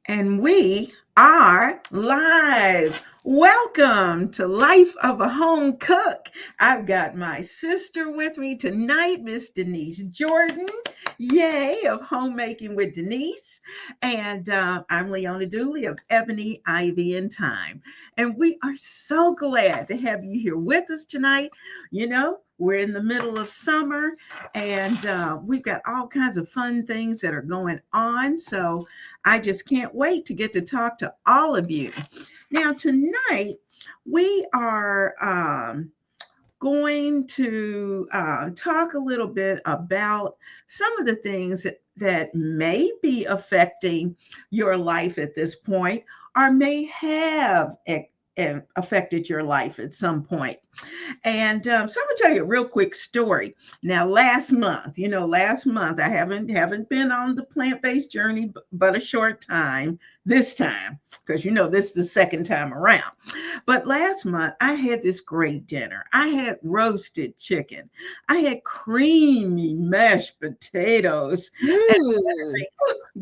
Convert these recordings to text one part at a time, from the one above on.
And we are live. Welcome to Life of a Home Cook. I've got my sister with me tonight, Miss Denise Jordan. Yay, of Homemaking with Denise. And I'm Leona Dooley of Ebony Ivy Thyme. And we are so glad to have you here with us tonight. You know, we're in the middle of summer and we've got all kinds of fun things that are going on. So I just can't wait to get to talk to all of you. Now, tonight, we are going to talk a little bit about some of the things that may be affecting your life at this point or may have affected your life at some point. And so I'm gonna tell you a real quick story. Now, last month I haven't been on the plant-based journey but a short time this time, because this is the second time around. But last month I had this great dinner. I had roasted chicken. I had creamy mashed potatoes Mm. and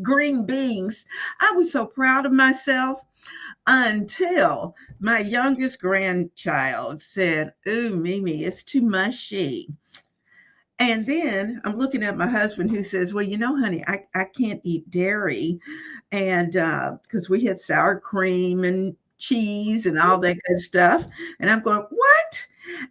green beans. I was so proud of myself until my youngest grandchild said, "Ooh, Mimi, it's too mushy." And then I'm looking at my husband who says, "Well, honey, I can't eat dairy." And because we had sour cream and cheese and all that good stuff. And I'm going, "What?"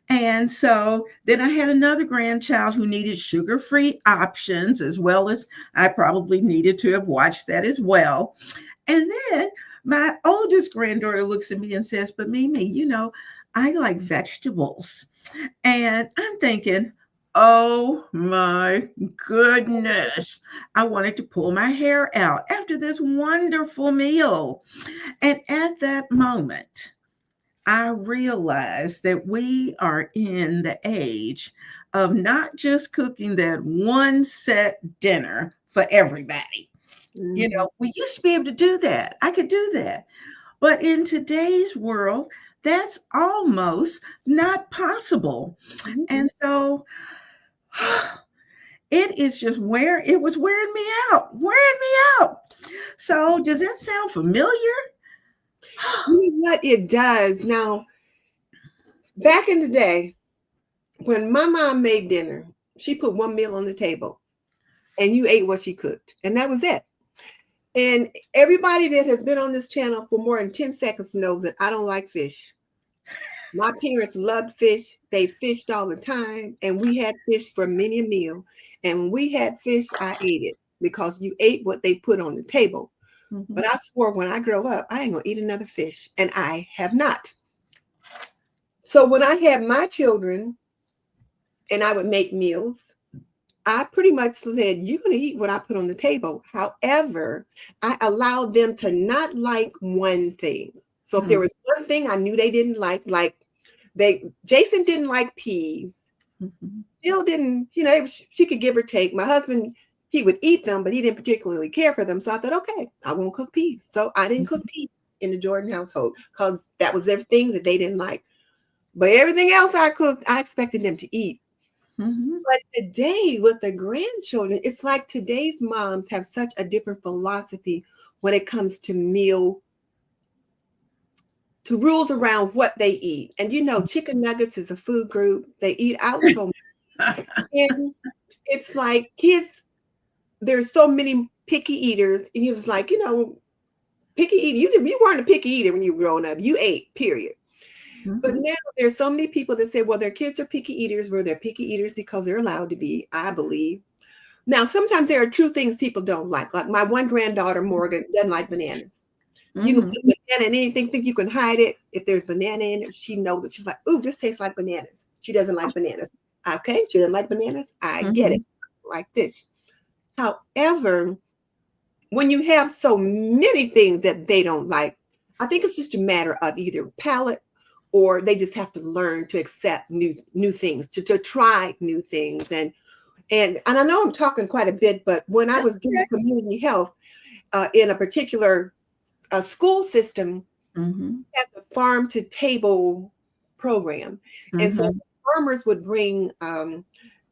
And so then I had another grandchild who needed sugar free options, as well as I probably needed to have watched that as well. And then my oldest granddaughter looks at me and says, "But Mimi, I like vegetables." And I'm thinking, oh my goodness. I wanted to pull my hair out after this wonderful meal. And at that moment, I realized that we are in the age of not just cooking that one set dinner for everybody. Mhm. We used to be able to do that. I could do that. But in today's world, that's almost not possible. Mhm. And so it was wearing me out. So does that sound familiar? You know what it does now? Back in the day, when my mom made dinner, she put one meal on the table, and you ate what she cooked, and that was it. And everybody that has been on this channel for more than 10 seconds knows that I don't like fish. My parents loved fish. They fished all the time, and we had fish for many a meal. And when we had fish, I ate it because you ate what they put on the table. Mhm. But I swore when I grow up, I ain't gonna eat another fish, and I have not. So when I had my children and I would make meals, I pretty much said, "You're gonna eat what I put on the table." However, I allowed them to not like one thing. So if there Mhm. was one thing I knew they didn't like Jason didn't like peas. Mhm. Jill didn't, she could give or take. My husband, he would eat them, but he didn't particularly care for them. So I thought, okay, I won't cook peas. So I didn't cook Mhm. peas in the Jordan household because that was everything that they didn't like. But everything else I cooked, I expected them to eat. Mhm. But today with the grandchildren, it's like today's moms have such a different philosophy when it comes to to rules around what they eat. And chicken nuggets is a food group. They eat out so much. And it's like kids, there's so many picky eaters, and you was like, picky eater. You weren't a picky eater when you were growing up. You ate, period. But Mhm. now there's so many people that say, well, their kids are picky eaters, where they're picky eaters because they're allowed to be, I believe. Now, sometimes there are true things people don't like. Like my one granddaughter, Morgan, doesn't like bananas. You can Mhm. put banana in anything, think you can hide it. If there's banana in it, she knows that she's like, ooh, this tastes like bananas. She doesn't like bananas. Okay, she doesn't like bananas. I get it. Mhm. Like this. However, when you have so many things that they don't like, I think it's just a matter of either palate or they just have to learn to accept new things, to try new things. And I know I'm talking quite a bit, but when I That's was doing community health in a particular school system, Mhm. at the farm to table program. And so Mhm. farmers would bring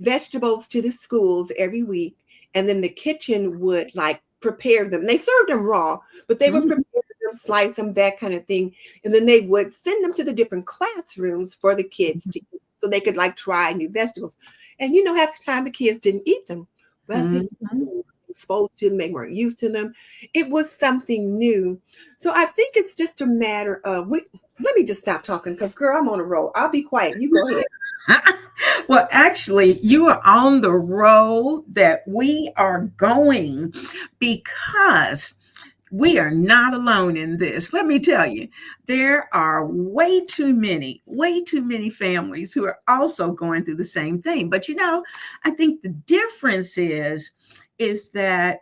vegetables to the schools every week. And then the kitchen would like prepare them. They served them raw, but they would Mhm. prepare them, slice them, that kind of thing. And then they would send them to the different classrooms for the kids to eat, so they could like try new vegetables. And half the time the kids didn't eat them. That's because they Mhm. weren't exposed to them, they weren't used to them. It was something new. So I think it's just a matter of let me just stop talking because girl, I'm on a roll. I'll be quiet. You go ahead. Well, actually, you are on the road that we are going because we are not alone in this. Let me tell you, there are way too many families who are also going through the same thing. But I think the difference is that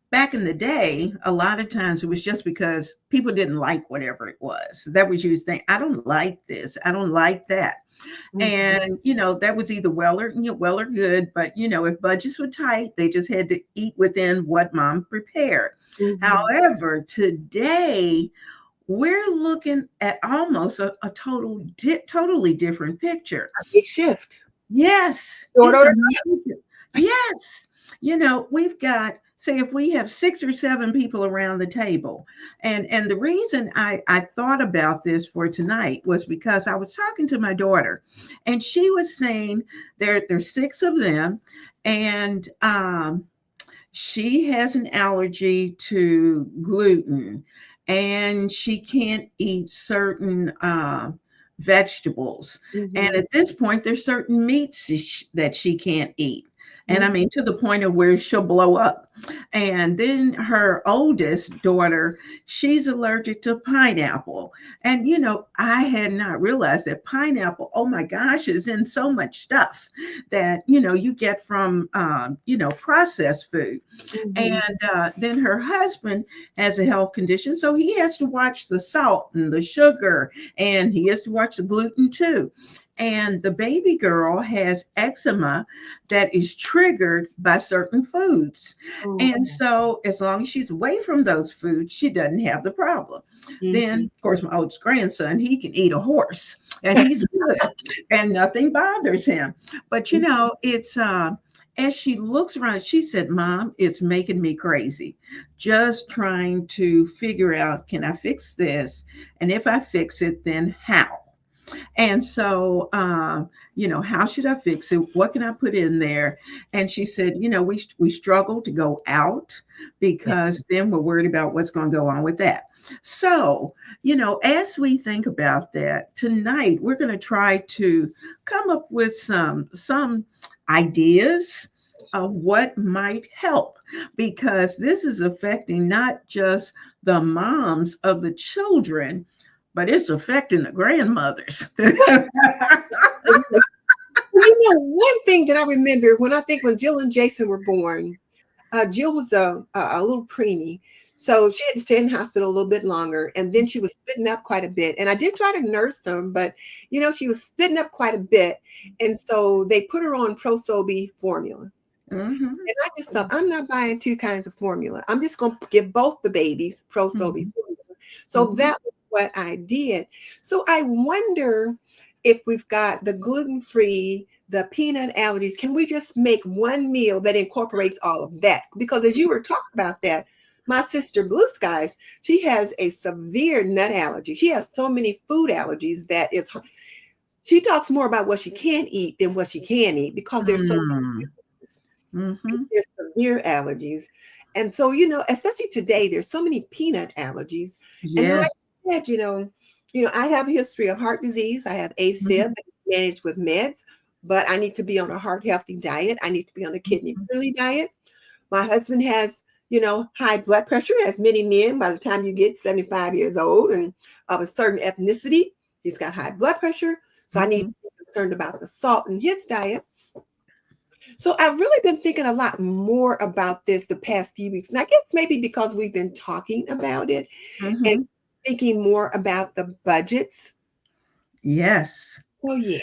back in the day, a lot of times it was just because people didn't like whatever it was. That was you saying, I don't like this, I don't like that. Mhm, And that was either well or good, but if budgets were tight, they just had to eat within what mom prepared. mhm. However, today we're looking at almost a totally different picture. A big shift. Yes, Short it's order. amazing. Yes. We've got, say, if we have 6 or 7 people around the table, and the reason I thought about this for tonight was because I was talking to my daughter, and she was saying there's 6 of them, and she has an allergy to gluten, and she can't eat certain vegetables. And Mhm, at this point, there's certain meats that she can't eat. And I mhm. mean, to the point of where she'll blow up. And then her oldest daughter, she's allergic to pineapple. And, I had not realized that pineapple, oh my gosh, is in so much stuff that, you get from, processed food. Mhm. And then her husband has a health condition, so he has to watch the salt and the sugar, and he has to watch the gluten too. And the baby girl has eczema that is triggered by certain foods. Oh And gosh. so, as long as she's away from those foods, she doesn't have the problem. Then, Mhm. of course, my oldest grandson, he can eat a horse and he's good and nothing bothers him. But, it's, as she looks around, she said, Mom, it's making me crazy. Just trying to figure out, can I fix this? And if I fix it, then how? And so, how should I fix it? What can I put in there? And she said, we struggle to go out Yeah. because then we're worried about what's going to go on with that. So, as we think about that tonight, we're going to try to come up with some ideas of what might help, because this is affecting not just the moms of the children, but it's affecting the grandmothers. One thing that I remember when Jill and Jason were born, Jill was a little preemie, so she had to stay in the hospital a little bit longer, and then she was spitting up quite a bit. And I did try to nurse them, but she was spitting up quite a bit, and so they put her on Prosobi formula. Mhm, And I just thought, I'm not buying two kinds of formula. I'm just going to give both the babies Prosobi mhm, formula. So mhm, that was what I did. So I wonder if we've got the gluten-free, the peanut allergies, can we just make one meal that incorporates all of that? Because as you were talking about that, my sister Blue Skies, she has a severe nut allergy. She has so many food allergies that she talks more about what she can't eat than what she can eat because there's so mm, mhm. there's severe allergies. And so, especially today, there's so many peanut allergies. And then, like Yes. I said, I have a history of heart disease. I have AFib Mhm, that is managed with meds, but I need to be on a heart healthy diet. I need to be on a kidney mhm, friendly diet. My husband has, high blood pressure, as many men by the time you get 75 years old and of a certain ethnicity. He's got high blood pressure. So I need to mhm. be concerned about the salt in his diet. So I've really been thinking a lot more about this the past few weeks. And I guess maybe because we've been talking about it and Mhm. thinking more about the budgets. Yes. Oh yeah.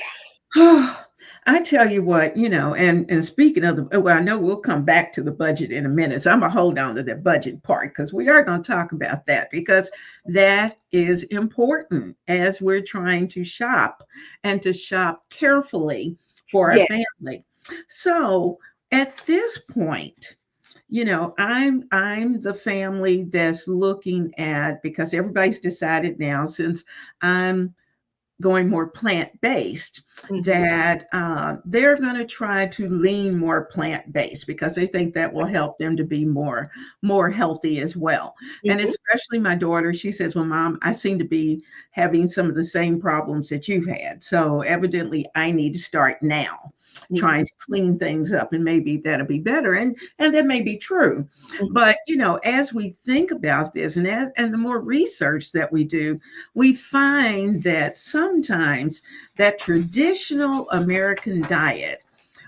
I tell you what, and speaking of well, I know we'll come back to the budget in a minute. So I'm gonna hold on to the budget part because we are going to talk about that, because that is important as we're trying to shop and to shop carefully for our Yeah. family. So at this point, I'm the family that's looking at, because everybody's decided now, since I'm going more plant based, Mhm. that they're going to try to lean more plant based because they think that will help them to be more healthy as well. And Mhm. especially my daughter, she says, "Well, Mom, I seem to be having some of the same problems that you've had. So evidently, I need to start now." Yeah. Trying to clean things up, and maybe that'll be better, and that may be true. Mhm. But as we think about this, and the more research that we do, we find that sometimes that traditional American diet,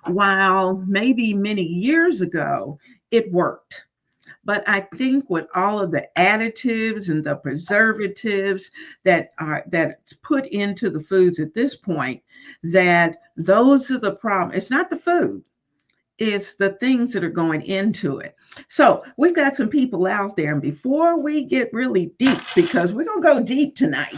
while maybe many years ago it worked, but I think with all of the additives and the preservatives that's put into the foods at this point, that those are the problem. It's not the food, is the things that are going into it. So we've got some people out there, and before we get really deep, because we're gonna go deep tonight,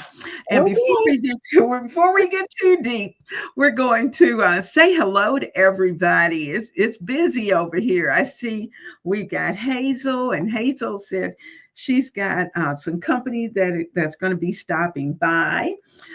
and Okay. before we get too deep, we're going to say hello to everybody. It's busy over here. I see we've got Hazel, and Hazel said she's got some company that's going to be stopping by.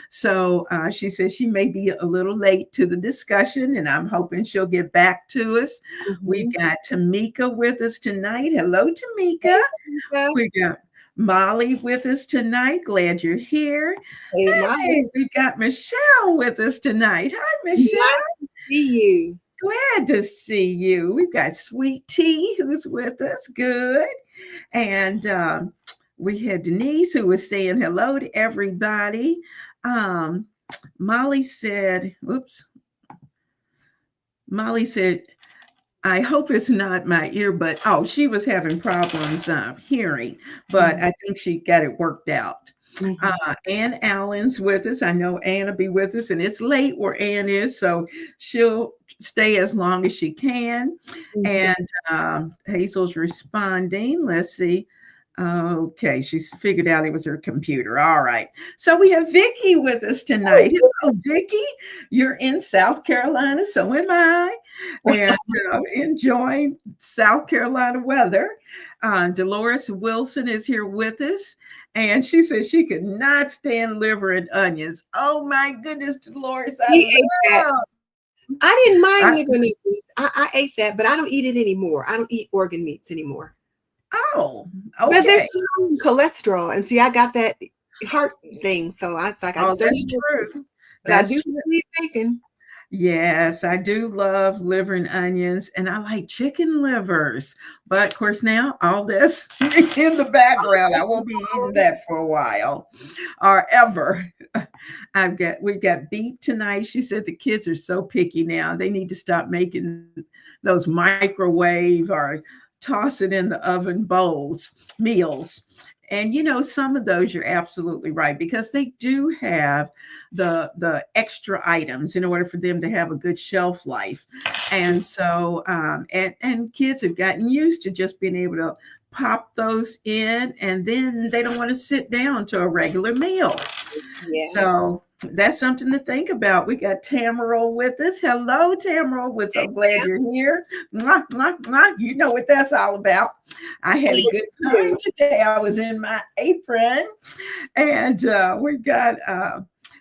So she says she may be a little late to the discussion, and I'm hoping she'll get back to us. We've Mhm. got Tamika with us tonight. Hello, Tamika. Hey, Lisa. We got Molly with us tonight. Glad you're here. Hey, Molly. Hey, we've got Michelle with us tonight. Hi, Michelle. Nice to see you. Glad to see you. We've got Sweet Tea who's with us. Good. And we had Denise who was saying hello to everybody. Um, Molly said, "Whoops." Molly said, "I hope it's not my ear, but oh, she was having problems hearing, but Mhm. I think she got it worked out." Mhm. Ann Allen's with us. I know Ann will be with us, and it's late where Ann is, so she'll stay as long as she can. Mhm. And Hazel's responding. Let's see. Okay, she's figured out it was her computer. All right. So we have Vicky with us tonight. Hello, Vicky. You're in South Carolina, so am I, and enjoying South Carolina weather. Dolores Wilson is here with us, and she says she could not stand liver and onions. Oh my goodness, Dolores, I We ate that. love. I didn't mind I, liver and onions. I ate that, but I don't eat it anymore. I don't eat organ meats anymore. oh, But there's okay. low in cholesterol, and see, I got that heart thing, so I it's like I Oh, just don't that's eat it. true. But I That's do true. still eat bacon. Yes, I do love liver and onions, and I like chicken livers. But of course, now all this in the background, I won't be eating that for a while or ever. We've got beef tonight. She said the kids are so picky now. They need to stop making those microwave or toss it in the oven bowls meals. And some of those you're absolutely right, because they do have the extra items in order for them to have a good shelf life. And so and kids have gotten used to just being able to pop those in, and then they don't want to sit down to a regular meal. Yeah. So that's something to think about. We got Tamara with us. Hello, Tamara. We're so glad you're here. Mwah, mwah, mwah. You know what that's all about. I had a I good time do. today. I was in my apron, and we've got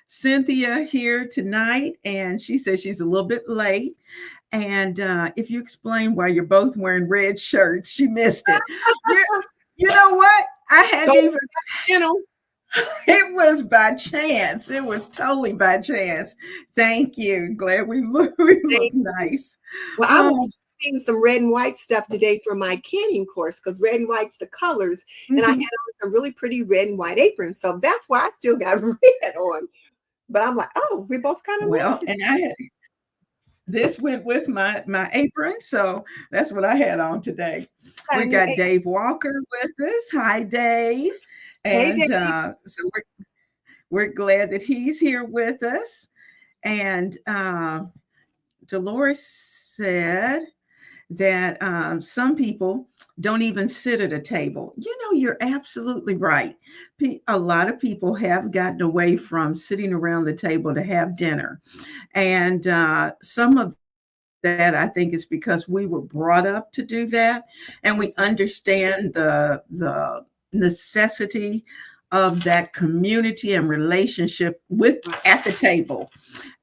Cynthia here tonight, and she says she's a little bit late. And if you explain why you're both wearing red shirts, she missed it. You, you know what? I Go hadn't even, channel. it was by chance. It was totally by chance. Thank you. Glad we look nice. Well, I was Oh, seeing some red and white stuff today for my canning course because red and white's the colors, and I had mhm. on some really pretty red and white aprons, so that's why I still got red on. But I'm like, oh, we both kind of Well, match. and I had this went with my apron, so that's what I had on today. We Got a new got Dave Walker with us. Hi, Dave. Hey, And Dave. so we're glad that he's here with us. And Dolores said that some people don't even sit at a table. You're absolutely right. A lot of people have gotten away from sitting around the table to have dinner. And some of that I think is because we were brought up to do that, and we understand the necessity of that community and relationship with at the table.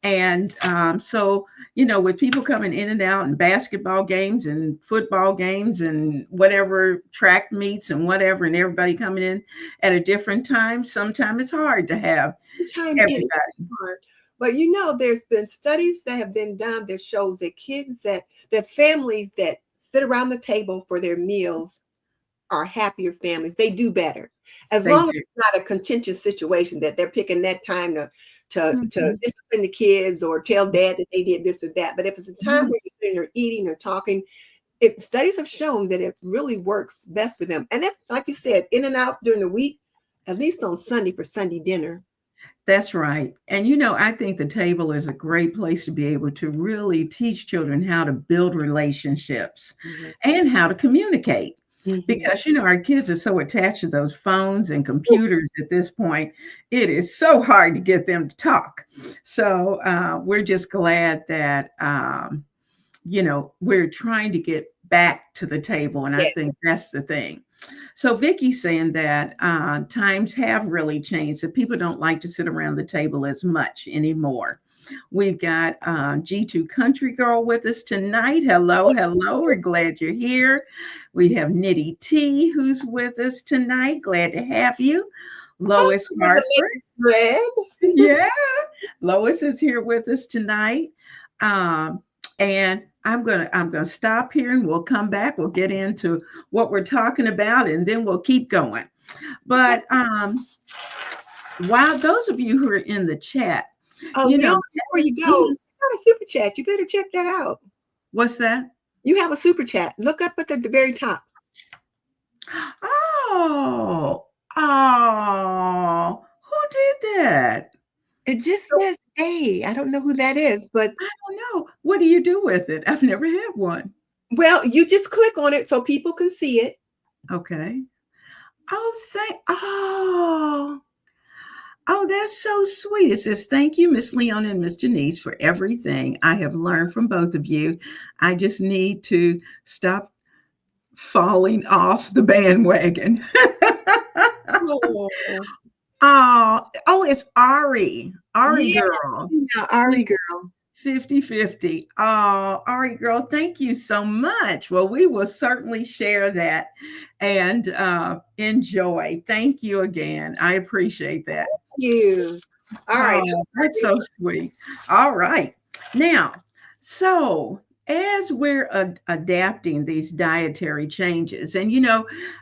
And so, with people coming in and out and basketball games and football games and whatever track meets and whatever, and everybody coming in at a different time, sometimes it's hard to have Time in is everybody. hard. But there's been studies that have been done that shows that that families that sit around the table for their meals are happier families. They do better. As They long as do. it's not a contentious situation that they're picking that time to Mhm. discipline the kids or tell dad that they did this or that. But if it's a time Mhm. where you're sitting there eating or talking, studies have shown that it really works best for them. And if, like you said, in and out during the week, at least on Sunday for Sunday dinner. That's right. And I think the table is a great place to be able to really teach children how to build relationships Mhm. and how to communicate. Mhm. Because, our kids are so attached to those phones and computers at this point, it is so hard to get them to talk. So we're just glad that, we're trying to get back to the table. And I Yes. think that's the thing. So Vicky's saying that times have really changed. That people don't like to sit around the table as much anymore. We've got G2 Country Girl with us tonight. Hello, hello. We're glad you're here. We have Nitty T who's with us tonight. Glad to have you. Oh, Lois with the Hartford. bread. Yeah, Lois is here with us tonight. Um, and I'm gonna stop here and we'll come back. We'll get into what we're talking about and then we'll keep going. Okay. But while those of you who are in the chat, Oh, you know, Leona, before you go, mhm, you got a super chat. You better check that out. what's that? You have a super chat. Look up at the very top. Oh, oh, who did that? It just says A. I don't know who that is, but I don't know. What do you do with it? I've never had one. well, you just click on it so people can see it. Okay. Oh, that's so sweet. It says, thank you, Miss Leona and Miss Denise, for everything I have learned from both of you. I just need to stop falling off the bandwagon. Oh, Oh, it's Ari. Ari yeah, girl. Ari girl. 50-50. Oh, Ari girl, thank you so much. Well, we will certainly share that and enjoy. Thank you again. I appreciate that. You. All right. Oh, that's so sweet. All right. Now, so as we're adapting these dietary changes, and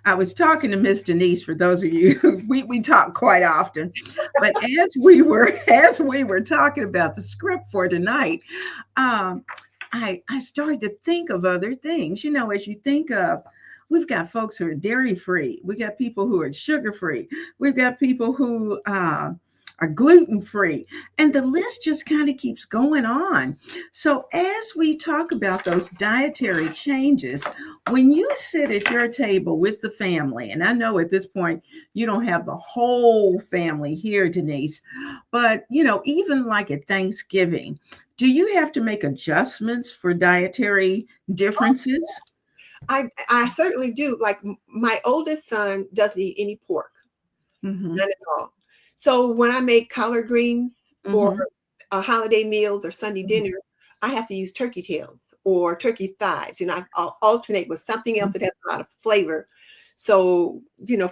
I was talking to Miss Denise. For those of you, we talk quite often, but as we were talking about the script for tonight, um, I started to think of other things. As you think of, we've got folks who are dairy free. We got people who are sugar free. We've got people who are gluten free. And the list just kind of keeps going on. So, as we talk about those dietary changes, when you sit at your table with the family, and I know at this point you don't have the whole family here, Denise, but even like at Thanksgiving, do you have to make adjustments for dietary differences? I certainly do. Like my oldest son doesn't eat any pork, Mm-hmm. none at all. So when I make collard greens for Mm-hmm. holiday meals or Sunday dinner, I have to use turkey tails or turkey thighs. I'll alternate with something else that has a lot of flavor. So,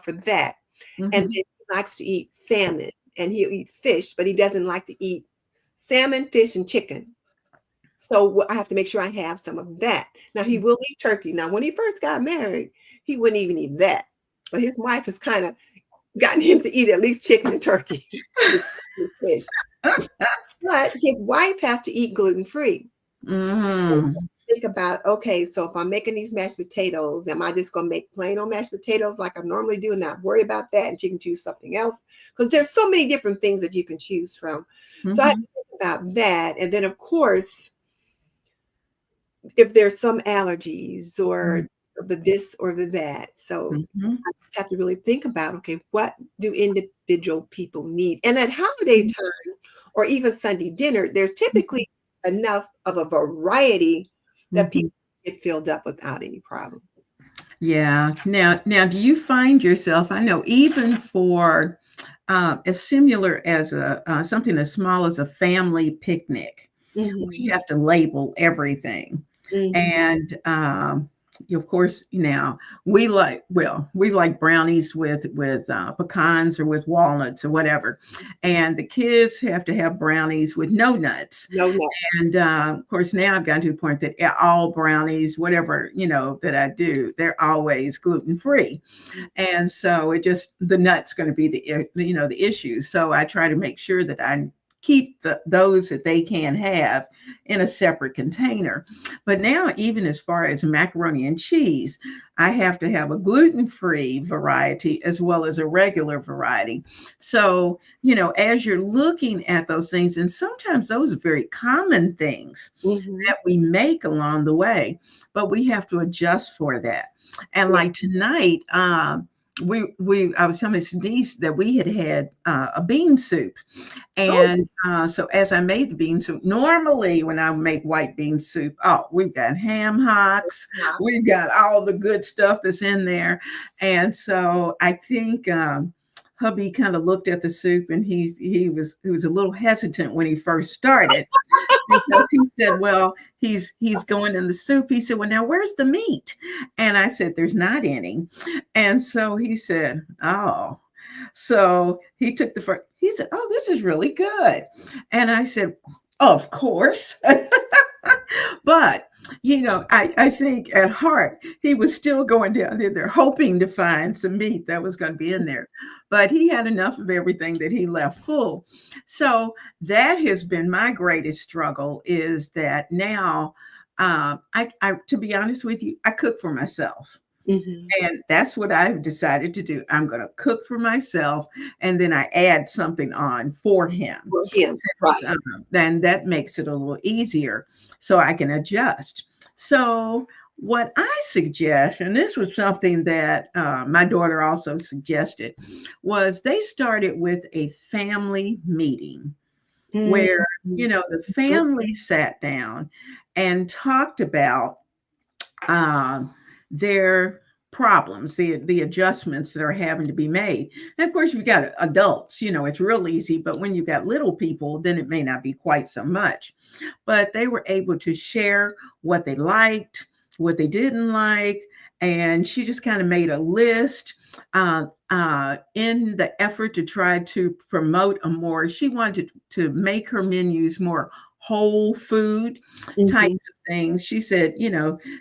for that. And then Mm-hmm. he likes to eat salmon and he'll eat fish, but he doesn't like to eat salmon, fish, and chicken. So I have to make sure I have some of that. Now he will eat turkey. Now, when he first got married, he wouldn't even eat that. But his wife has kind of gotten him to eat at least chicken and turkey, his fish. But his wife has to eat gluten free. Mm-hmm. Think about, okay, so if I'm making these mashed potatoes, am I just going to make plain old mashed potatoes like I normally do and not worry about that? And she can choose something else because there's so many different things that you can choose from. So I have Mm-hmm. to think about that. And then, of course, if there's some allergies or the this or the that. So Mm-hmm. I just have to really think about, okay, what do individual people need? And at holiday time or even Sunday dinner, there's typically enough of a variety that Mhm. people get filled up without any problem. Yeah. Now, do you find yourself? I know even for as similar as a something as small as a family picnic, we Hmm. have to label everything. Hmm. And of course, now we like brownies with pecans or with walnuts or whatever, and the kids have to have brownies with no nuts. No nuts. And of course, now I've gotten to the point that all brownies, whatever that I do, they're always gluten free. And so it just the nut's going to be the issue. So I try to make sure that I keep those that they can have in a separate container. But now, even as far as macaroni and cheese, I have to have a gluten-free variety as well as a regular variety. So, as you're looking at those things, and sometimes those are very common things Hmm. that we make along the way, but we have to adjust for that. And Yeah. like tonight, we I was telling Denise that we had a bean soup, Oh, and so as I made the bean soup, normally when I make white bean soup, oh, we've got ham hocks, wow. we've got all the good stuff that's in there, and so I think. Hubby kind of looked at the soup, and he was a little hesitant when he first started, because he said, well, he's going in the soup. He said, well, now where's the meat? And I said, there's not any. And so he said, oh. So he took the first, he said, oh, this is really good. And I said, of course. But I think at heart he was still going down there hoping to find some meat that was going to be in there, but he had enough of everything that he left full. So that has been my greatest struggle, is that now, I to be honest with you, I cook for myself. Hmm. And that's what I've decided to do. I'm going to cook for myself, and then I add something on for him. For him, Since, right? then that makes it a little easier so I can adjust. So, what I suggest, and this was something that my daughter also suggested, was they started with a family meeting where, Hmm. the family sat down and talked about um, their problems, the adjustments that are having to be made. And of course, you've got adults, it's real easy, but when you've got little people, then it may not be quite so much. But they were able to share what they liked, what they didn't like. And she just kind of made a list in the effort to try to promote she wanted to make her menus more whole food types Hmm. of things. She said,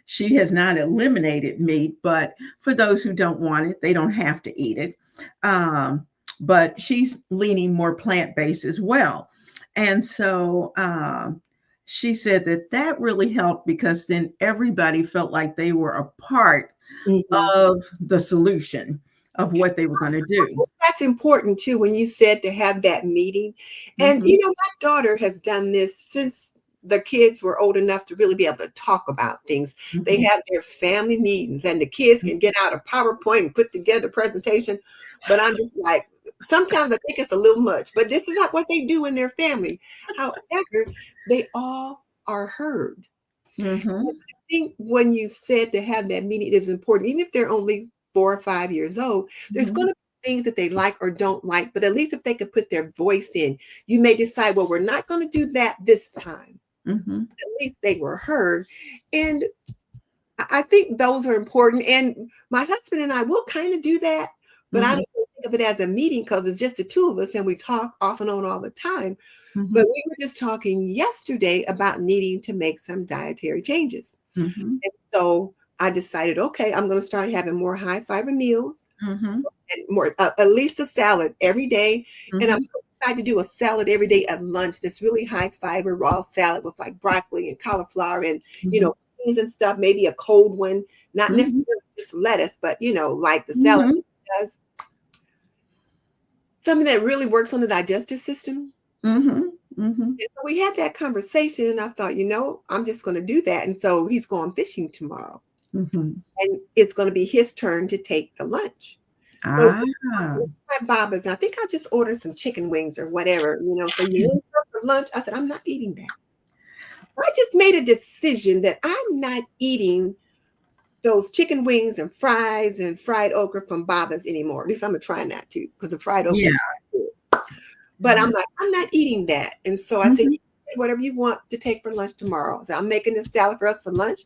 she has not eliminated meat, but for those who don't want it, they don't have to eat it. Um, but she's leaning more plant based as well. And so she said that really helped, because then everybody felt like they were a part Hmm. of the solution of what they were going to do. That's important too when you said to have that meeting. And Hmm. my daughter has done this since the kids were old enough to really be able to talk about things. They Hmm. have their family meetings, and the kids can get out a PowerPoint and put together a presentation. But I'm just like, sometimes I think it's a little much, but this is not what they do in their family. However, they all are heard. I Hmm. think when you said to have that meeting, it is important, even if they're only 4 or 5 years old, there's going Hmm. to be things that they like or don't like, but at least if they could put their voice in, you may decide, well, we're not going to do that this time. Hmm. At least they were heard. And I think those are important. And my husband and I will kind of do that, but I Hmm. don't really think of it as a meeting because it's just the two of us and we talk off and on all the time. But Hmm. we were just talking yesterday about needing to make some dietary changes. Hmm. And so I decided, okay, I'm going to start having more high fiber meals Hmm. and more, at least a salad every day. And I'm Hmm. going to decide to do a salad every day at lunch. This really high fiber raw salad with like broccoli and cauliflower and, Hmm. beans and stuff, maybe a cold one, not Hmm. necessarily just lettuce, but, like the salad Hmm. does. Something that really works on the digestive system. Hmm. Hmm. And so we had that conversation, and I thought, I'm just going to do that. And so he's going fishing tomorrow. Hmm. And it's going to be his turn to take the lunch. So he Ah. said, "Let's try Baba's." And I think I'll just order some chicken wings or whatever. So you want something for lunch? I said, I'm not eating that. I just made a decision that I'm not eating those chicken wings and fries and fried okra from Baba's anymore. At least I'm gonna try not to, because the fried okra Yeah. is good. But I'm like, I'm not eating that. And so I said, Mhm. "You can get whatever you want to take for lunch tomorrow." So I'm making this salad for us for lunch.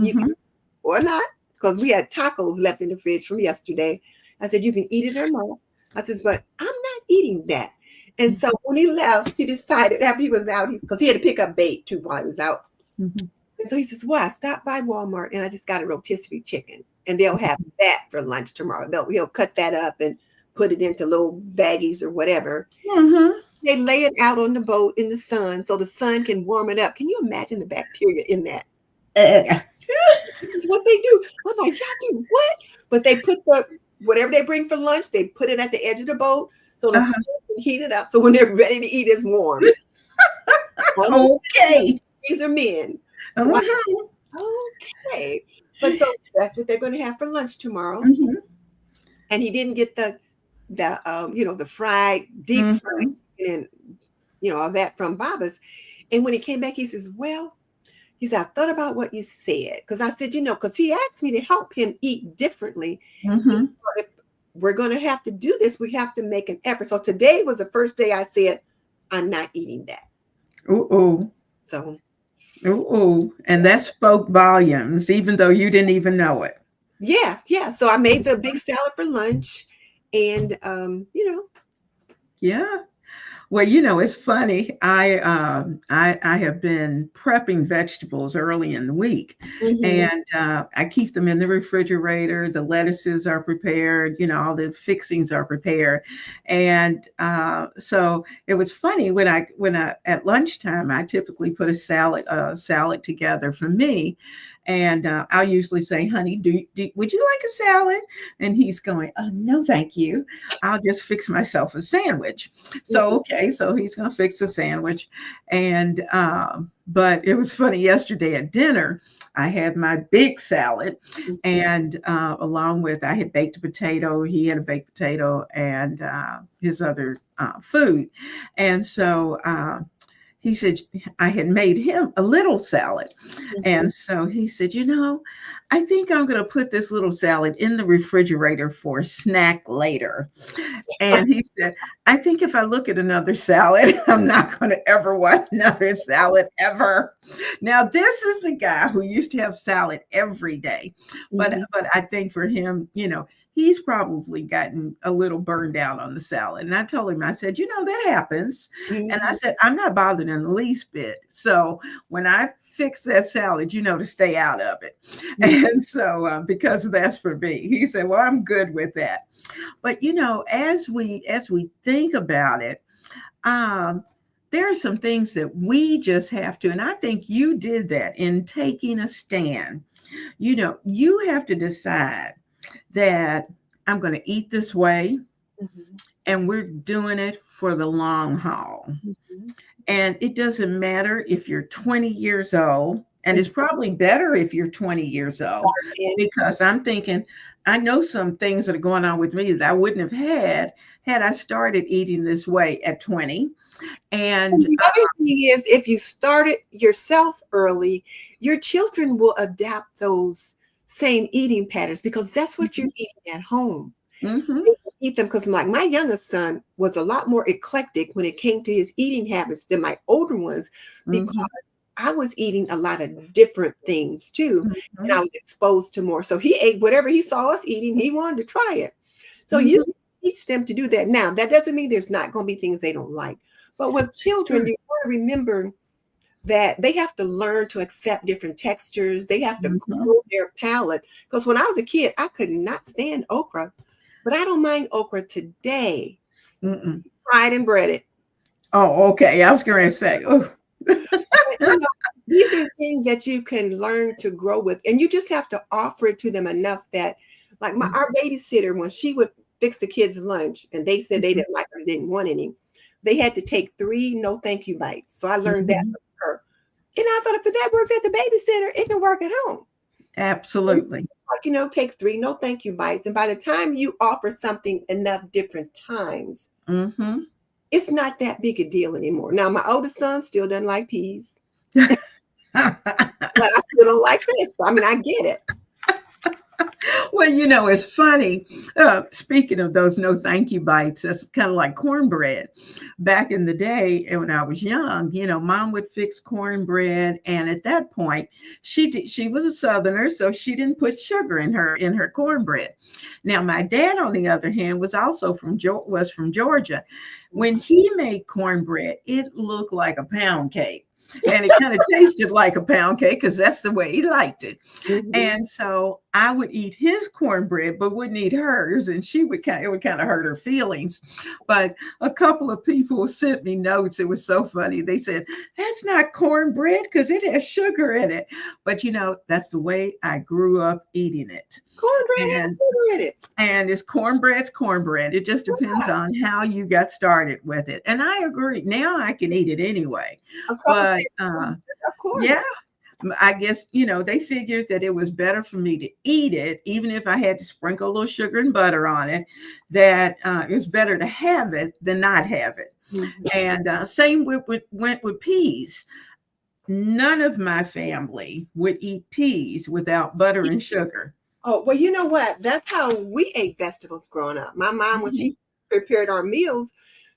You can Mhm. or not, because we had tacos left in the fridge from yesterday. I said, you can eat it or not. I said, but I'm not eating that. And so when he left, he decided after he was out, because he had to pick up bait too while he was out. Mhm. And so he says, well, I stopped by Walmart and I just got a rotisserie chicken. And they'll have that for lunch tomorrow. He'll cut that up and put it into little baggies or whatever. Mhm. They lay it out on the boat in the sun so the sun can warm it up. Can you imagine the bacteria in that? Uh, It's what they do. I'm like, y'all do what? But they put the whatever they bring for lunch, they put it at the edge of the boat so the sun uh-huh. can heat it up. So when they're ready to eat, it's warm. Okay. These are men. So I'm Mhm. okay. But so that's what they're going to have for lunch tomorrow. Mhm. And he didn't get the fried, deep fried Mhm. chicken and all that from Baba's. And when he came back, he says, well, he said, I thought about what you said. Because I said, because he asked me to help him eat differently. He Mhm. thought, if we're going to have to do this, we have to make an effort. So today was the first day I said, I'm not eating that. Ooh, ooh. So, Ooh, ooh. And that spoke volumes, even though you didn't even know it. yeah, yeah. So I made the big salad for lunch. And, Yeah. Well, it's funny. I have been prepping vegetables early in the week, mhm, and I keep them in the refrigerator. The lettuces are prepared. All the fixings are prepared, and so it was funny when I at lunchtime I typically put a salad together for me, and I'll usually say, "Honey, would you like a salad?" And he's going, "Oh, no, thank you. I'll just fix myself a sandwich." So mhm, okay, so he's gonna fix a sandwich, and but it was funny yesterday at dinner. I had my big salad, mhm. and along with I had baked a potato. He had a baked potato and his other food, and so he said I had made him a little salad. Mhm. And so he said, I think I'm going to put this little salad in the refrigerator for a snack later. And he said, I think if I look at another salad, I'm not going to ever want another salad ever. Now, this is a guy who used to have salad every day. But Mhm. but I think for him, he's probably gotten a little burned out on the salad. And I told him, I said, that happens. And I Mhm. said, I'm not bothered in the least bit. So when I fix that salad, to stay out of it. Mhm. And so because that's for me, he said, well, I'm good with that. But as we think about it, um, there are some things that we just have to, and I think you did that in taking a stand. You have to decide that I'm going to eat this way, Mhm. and we're doing it for the long haul. Mhm. And it doesn't matter if you're 20 years old, and Mhm. it's probably better if you're 20 years old, because I'm thinking, I know some things that are going on with me that I wouldn't have had I started eating this way at 20. And And the other thing is, if you start it yourself early, your children will adapt those same eating patterns because that's what you're eating at home. hmm They will eat them because, like, my youngest son was a lot more eclectic when it came to his eating habits than my older ones because hmm I was eating a lot of different things too, and I hmm was exposed to more. So he ate whatever he saw us eating, he wanted to try it. So you hmm can teach them to do that. Now, that doesn't mean there's not going to be things they don't like. But with children, you want to remember that they have to learn to accept different textures. They have to hmm grow their palate. Because when I was a kid, I could not stand okra, but I don't mind okra today, Mm-mm. fried and breaded. Oh, okay. I was going to say, oh, But, these are things that you can learn to grow with, and you just have to offer it to them enough that, like our babysitter, when she would fix the kids' lunch, and they said they Mhm. didn't like her, didn't want any, they had to take 3 no thank you bites. So I learned that Mhm. from her, and I thought if that works at the babysitter, it can work at home. Absolutely. Like, take 3 no thank you bites, and by the time you offer something enough different times, hmm it's not that big a deal anymore. Now my oldest son still doesn't like peas. but I still don't like fish. I mean, I get it. Well, it's funny. Speaking of those no thank you bites, that's kind of like cornbread. Back in the day, and when I was young, mom would fix cornbread, and at that point, she was a Southerner, so she didn't put sugar in her cornbread. Now, my dad, on the other hand, was from Georgia. When he made cornbread, it looked like a pound cake. And it kind of tasted like a pound cake because that's the way he liked it. Mhm. And so I would eat his cornbread, but wouldn't eat hers. And it would kind of hurt her feelings. But a couple of people sent me notes. It was so funny. They said, that's not cornbread because it has sugar in it. But that's the way I grew up eating it. Cornbread has And sugar in it. and it's cornbread. It just depends on how you got started with it. And I agree. Now I can eat it anyway. A couple But tablespoons, of course. yeah, I guess, they figured that it was better for me to eat it, even if I had to sprinkle a little sugar and butter on it, that it was better to have it than not have it. Mhm. And same went with peas. None of my family would eat peas without butter and sugar. Oh, well, you know what? That's how we ate vegetables growing up. My mom, when Mhm, she prepared our meals,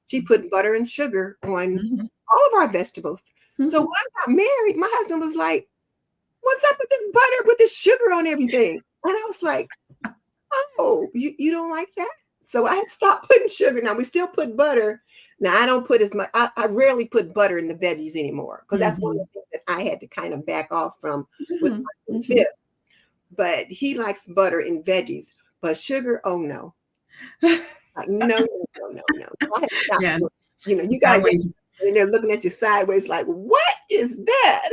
she put butter and sugar on mhm, all of our vegetables. So when mhm. I got married, my husband was like, what's up with this butter with this sugar on everything? And I was like, oh, you don't like that? So I had stopped putting sugar. Now we still put butter. Now I don't put as much, I rarely put butter in the veggies anymore because that's one of Mhm, the things that I had to kind of back off from with mhm, my mhm. fifth. But he likes butter in veggies, but sugar, oh no. Like, no, no, no, no, no. So I had to stop Yeah, doing it. You I gotta get raised and they're looking at you sideways, like, what is that?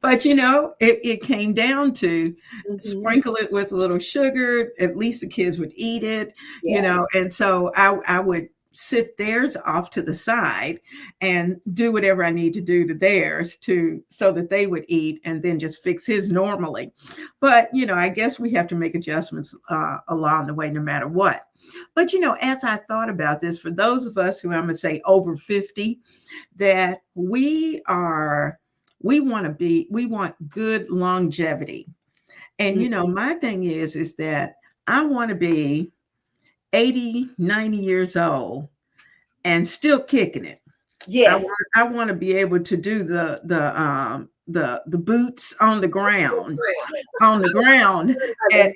but it came down to Hmm. sprinkle it with a little sugar. At least the kids would eat it, Yes, and so I would sit theirs off to the side and do whatever I need to do to theirs to so that they would eat and then just fix his normally. But I guess we have to make adjustments along the way no matter what. But as I thought about this, for those of us who I'm gonna say over 50, that we want good longevity. And mm, my thing is that I want to be 80, 90 years old and still kicking it. I yes. want I want to be able to do the boots on the ground and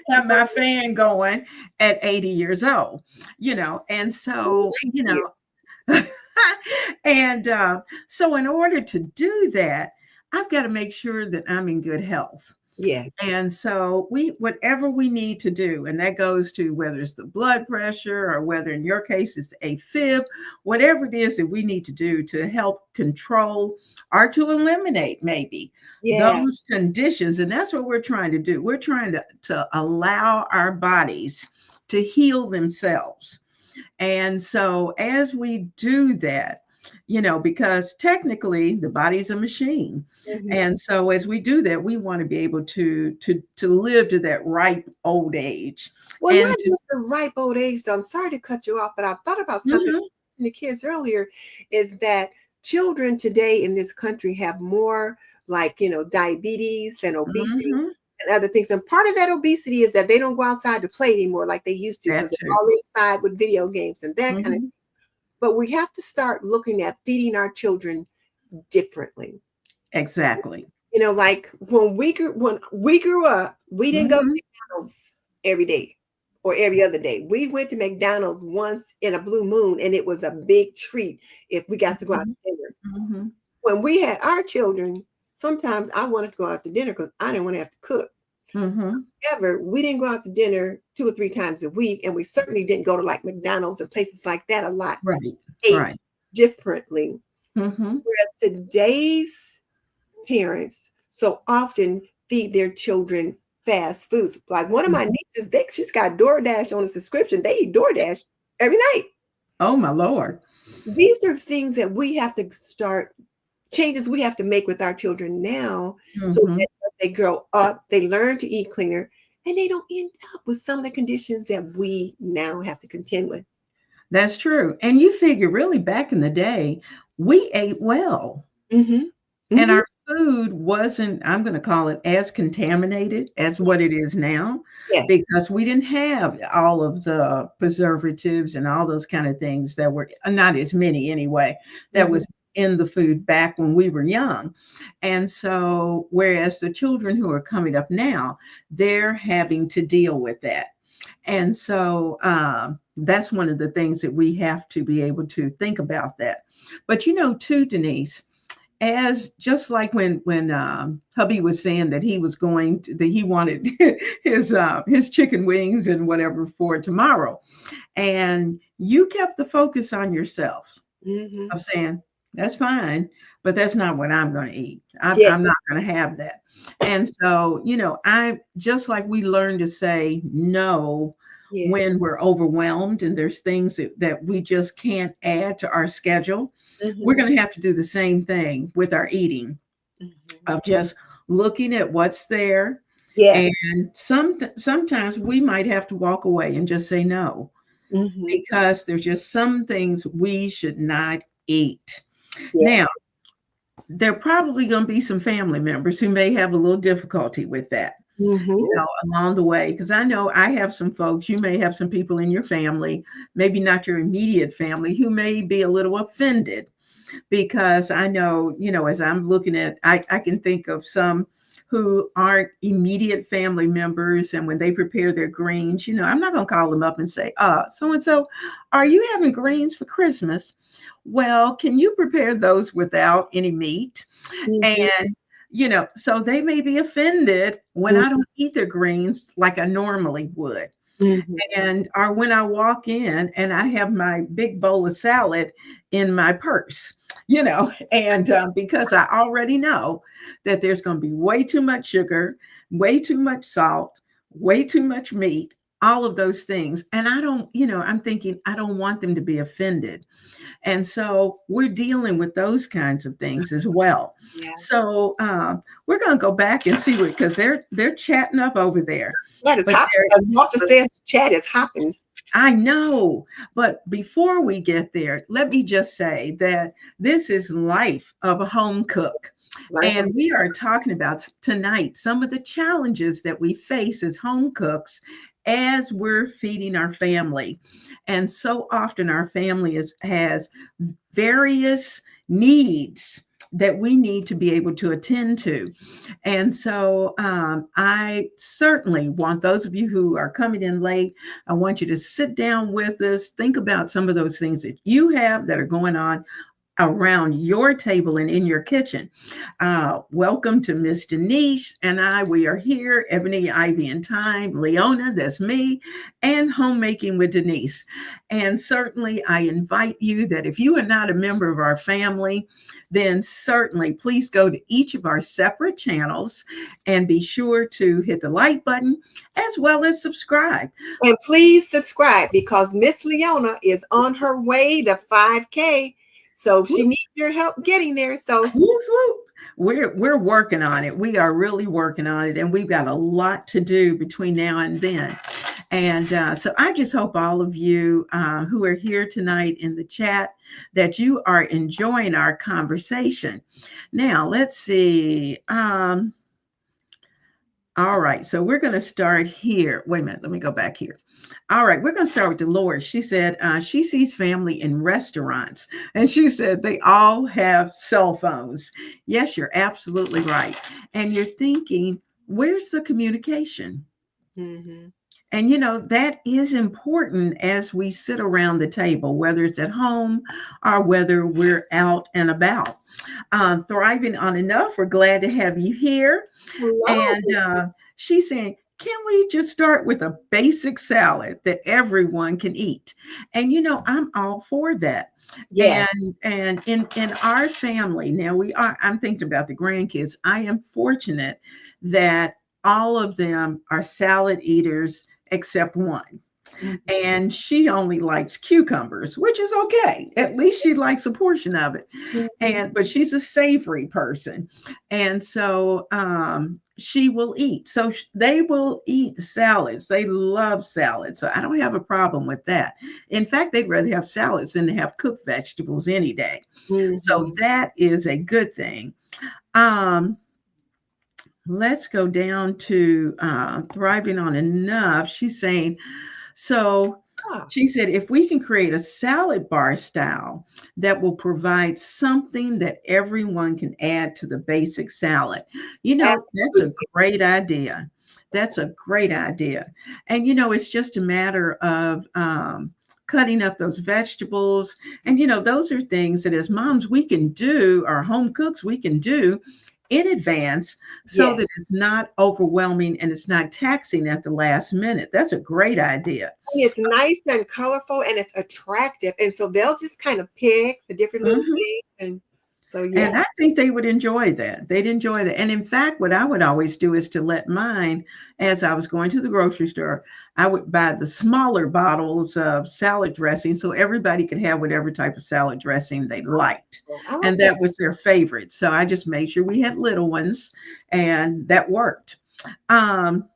have my fan going at 80 years old, and so, Thank you. and so in order to do that, I've got to make sure that I'm in good health. Yes, And so whatever we need to do, and that goes to whether it's the blood pressure or whether in your case it's AFib, whatever it is that we need to do to help control or to eliminate maybe yes, those conditions. And that's what we're trying to do. We're trying to allow our bodies to heal themselves. And so as we do that, because technically the body's a machine. mhm. And so as we do that, we want to be able to live to that ripe old age. Well, And not just the ripe old age, though. I'm sorry to cut you off, but I thought about something mhm, to the kids earlier is that children today in this country have more like, diabetes and obesity mhm, and other things. And part of that obesity is that they don't go outside to play anymore like they used to because that they're too. all inside with video games and that kind of. Mhm, But we have to start looking at feeding our children differently. exactly. Like when we grew up, we didn't go to Mhm, McDonald's every day or every other day. We went to McDonald's once in a blue moon, and it was a big treat if we got to go out mhm, to dinner. mhm, When we had our children, sometimes I wanted to go out to dinner because I didn't want to have to cook. mhm. Ever, we didn't go out to dinner 2 or 3 times a week, and we certainly didn't go to like McDonald's and places like that a lot. Right. Ate Right. differently. Mhm, Whereas today's parents so often feed their children fast foods. Like one of my mhm. nieces, she's got DoorDash on a subscription. They eat DoorDash every night. Oh my Lord. These are things that we have to start changes we have to make with our children now so that Mhm. as they grow up, they learn to eat cleaner and they don't end up with some of the conditions that we now have to contend with. That's true. And you figure really back in the day, we ate well. Mm-hmm. And Mm-hmm. our food wasn't, I'm going to call it, as contaminated as what it is now, Yes. because we didn't have all of the preservatives and all those kind of things that were, not as many anyway, that Mm-hmm. was in the food back when we were young. And so, whereas the children who are coming up now, they're having to deal with that. And so that's one of the things that we have to be able to think about that. But too, Denise, as just like when hubby was saying that he was going to, that he wanted his chicken wings and whatever for tomorrow, and you kept the focus on yourself Mm-hmm. of saying that's fine, but that's not what I'm going to eat. Yes. I'm not going to have that. And so I just like we learn to say no Yes. when we're overwhelmed and there's things that we just can't add to our schedule. We're Mm-hmm. going to have to do the same thing with our eating, Mm-hmm. of just looking at what's there. And Yes. sometimes we might have to walk away and just say no, Mm-hmm. because there's just some things we should not eat. Yes. Now, there are probably going to be some family members who may have a little difficulty with that, Mm-hmm. along the way. Because I know I have some folks, you may have some people in your family, maybe not your immediate family, who may be a little offended, because I know, as I'm looking at, I can think of some who aren't immediate family members. And when they prepare their greens, I'm not going to call them up and say, so and so, are you having greens for Christmas? Well, can you prepare those without any meat? Mm-hmm. And, so they may be offended when I don't eat their greens like I normally would. Mm-hmm. And or when I walk in and I have my big bowl of salad in my purse, and because I already know that there's going to be way too much sugar, way too much salt, way too much meat, all of those things. And I don't, I'm thinking I don't want them to be offended. And so we're dealing with those kinds of things as well. Yeah. So we're going to go back and see what, because they're chatting up over there. That is But hopping. As Walter says, the chat is hopping. I know, but before we get there, let me just say that this is life of a home cook. Life of And we are talking about tonight some of the challenges that we face as home cooks as we're feeding our family. And so often our family has various needs that we need to be able to attend to. And so I certainly want those of you who are coming in late, I want you to sit down with us, think about some of those things that you have that are going on around your table and in your kitchen. Welcome to Miss Denise and I. We are here, Ebony Ivy Thyme, Leona, that's me, and Homemaking with Denise. And certainly I invite you that if you are not a member of our family, then certainly please go to each of our separate channels and be sure to hit the like button as well as subscribe. And please subscribe because Miss Leona is on her way to 5K. So she needs your help getting there. So We're working on it. We are really working on it, and we've got a lot to do between now and then. And so I just hope all of you who are here tonight in the chat that you are enjoying our conversation. Now, let's see. All right, so we're going to start here. Wait a minute, let me go back here. All right, we're going to start with Dolores. She said she sees family in restaurants, and she said they all have cell phones. Yes, you're absolutely right. And you're thinking, where's the communication? mm-hmm. And that is important as we sit around the table, whether it's at home or whether we're out and about. Thriving on Enough, we're glad to have you here. Hello. And she's saying, can we just start with a basic salad that everyone can eat? And I'm all for that. Yes. And in our family, now I'm thinking about the grandkids. I am fortunate that all of them are salad eaters except one. Mhm. and she only likes cucumbers, which is okay. At least she likes a portion of it. Mhm. And but she's a savory person, and so she will eat. So they will eat salads. They love salads. So I don't have a problem with that. In fact, they'd rather have salads than to have cooked vegetables any day. So Mhm. that is a good thing. Um, let's go down to thriving on enough. She's saying, so Ah, she said, if we can create a salad bar style that will provide something that everyone can add to the basic salad, that's a absolutely. great idea. That's a great idea. And, it's just a matter of cutting up those vegetables. And, those are things that as moms, we can do, or home cooks, we can do in advance so Yes. that it's not overwhelming and it's not taxing at the last minute. That's a great idea. And it's nice and colorful and it's attractive. And so they'll just kind of pick the different little Mhm. things. And so, And yeah. I think they would enjoy that. They'd enjoy that. And in fact, what I would always do is to let mine, as I was going to the grocery store, I would buy the smaller bottles of salad dressing so everybody could have whatever type of salad dressing they liked. I like And that. that was their favorite. So I just made sure we had little ones, and that worked. Um,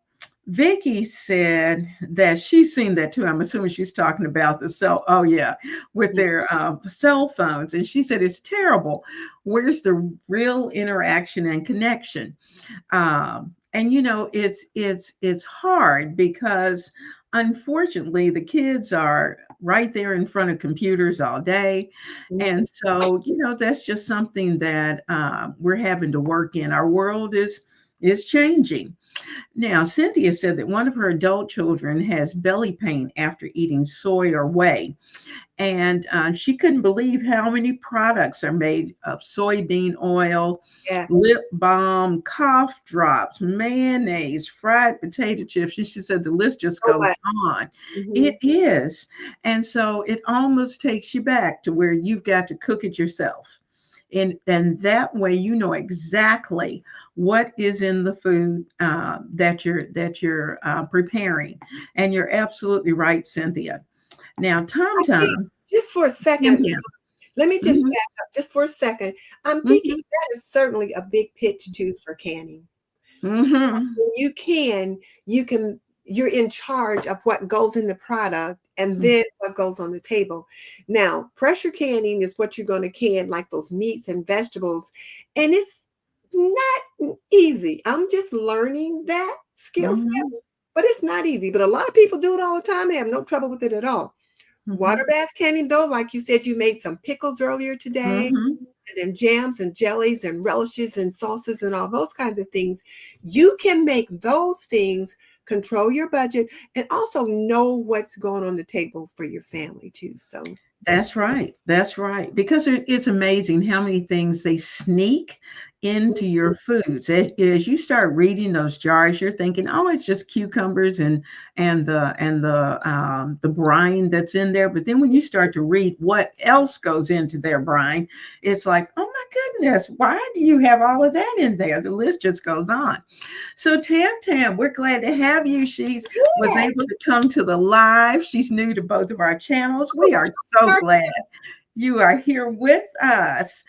Vicky said that she's seen that too. I'm assuming she's talking about the cell. Oh yeah, with their cell phones, and she said it's terrible. Where's the real interaction and connection? And it's hard because unfortunately the kids are right there in front of computers all day, Mhm. and so that's just something that we're having to work in. Our world is changing. Now, Cynthia said that one of her adult children has belly pain after eating soy or whey. And she couldn't believe how many products are made of soybean oil, Yes. lip balm, cough drops, mayonnaise, fried potato chips. And she said the list just So goes much. on. It Mhm. is. And so it almost takes you back to where you've got to cook it yourself. And that way you know exactly what is in the food that you're preparing. And you're absolutely right, Cynthia. Now, Tom I think Tom, just for a Tam second, Tam. let me just Mhm, back up just for a second. I'm thinking mhm, that is certainly a big pitch too for canning. mhm, When you can, you're in charge of what goes in the product and mhm, then what goes on the table. Now, pressure canning is what you're going to can, like those meats and vegetables, and it's not easy. I'm just learning that skill set, mhm, but it's not easy. But a lot of people do it all the time. They have no trouble with it at all. Water mhm, bath canning, though, like you said, you made some pickles earlier today, mhm. and then jams and jellies and relishes and sauces and all those kinds of things. You can make those things, control your budget, and also know what's going on the table for your family too. So, That's right. That's right. Because it's amazing how many things they sneak into your foods. As you start reading those jars, you're thinking, "Oh, it's just cucumbers and the brine that's in there." But then when you start to read what else goes into their brine, it's like, "Oh my goodness, why do you have all of that in there?" The list just goes on. So Tam Tam, we're glad to have you. She was yeah. able to come to the live. She's new to both of our channels. We are so glad you are here with us.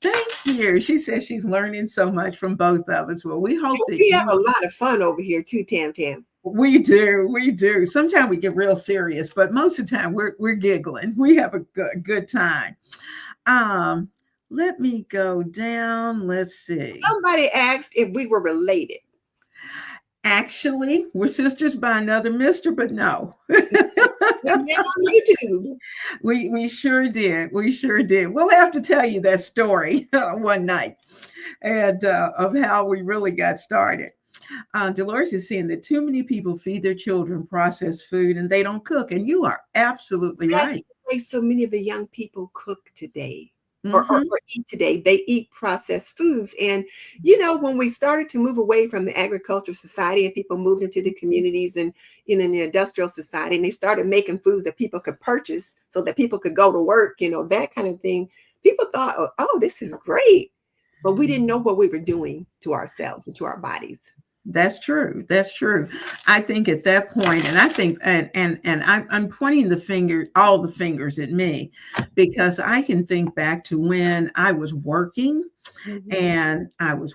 Thank you. She says she's learning so much from both of us. Well, we hope that We have a you lot of fun over here too, Tam Tam. we do, we do. Sometimes we get real serious, but most of the time we're giggling. We have a good time. Um, let me go down. Let's see. Somebody asked if we were related. Actually, we're sisters by another mister, but no. Young man on YouTube. We sure did. We sure did. We'll have to tell you that story one night and of how we really got started. Dolores is saying that too many people feed their children processed food and they don't cook. And you are absolutely That's right. the way so many of the young people cook today Hmm. or eat today. They eat processed foods. And, when we started to move away from the agricultural society and people moved into the communities and in the industrial society, and they started making foods that people could purchase so that people could go to work, that kind of thing. People thought, oh, this is great. But we didn't know what we were doing to ourselves and to our bodies. That's true. That's true. I think at that point, and I think, and I'm pointing the finger, all the fingers at me, because I can think back to when I was working, Mhm. and I was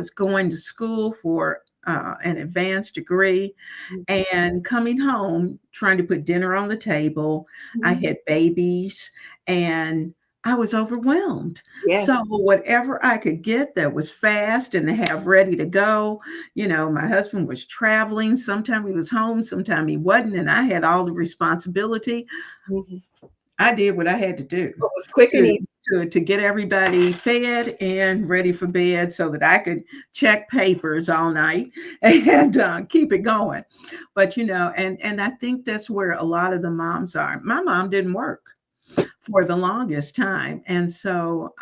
going to school for an advanced degree, Mhm. and coming home trying to put dinner on the table. I Mhm. had babies, and I was overwhelmed. Yes. So whatever I could get that was fast and to have ready to go, my husband was traveling. Sometime he was home, sometime he wasn't, and I had all the responsibility. Mhm. I did what I had to do It was quick and to easy. to get everybody fed and ready for bed so that I could check papers all night and keep it going. But and I think that's where a lot of the moms are. My mom didn't work for the longest time, and so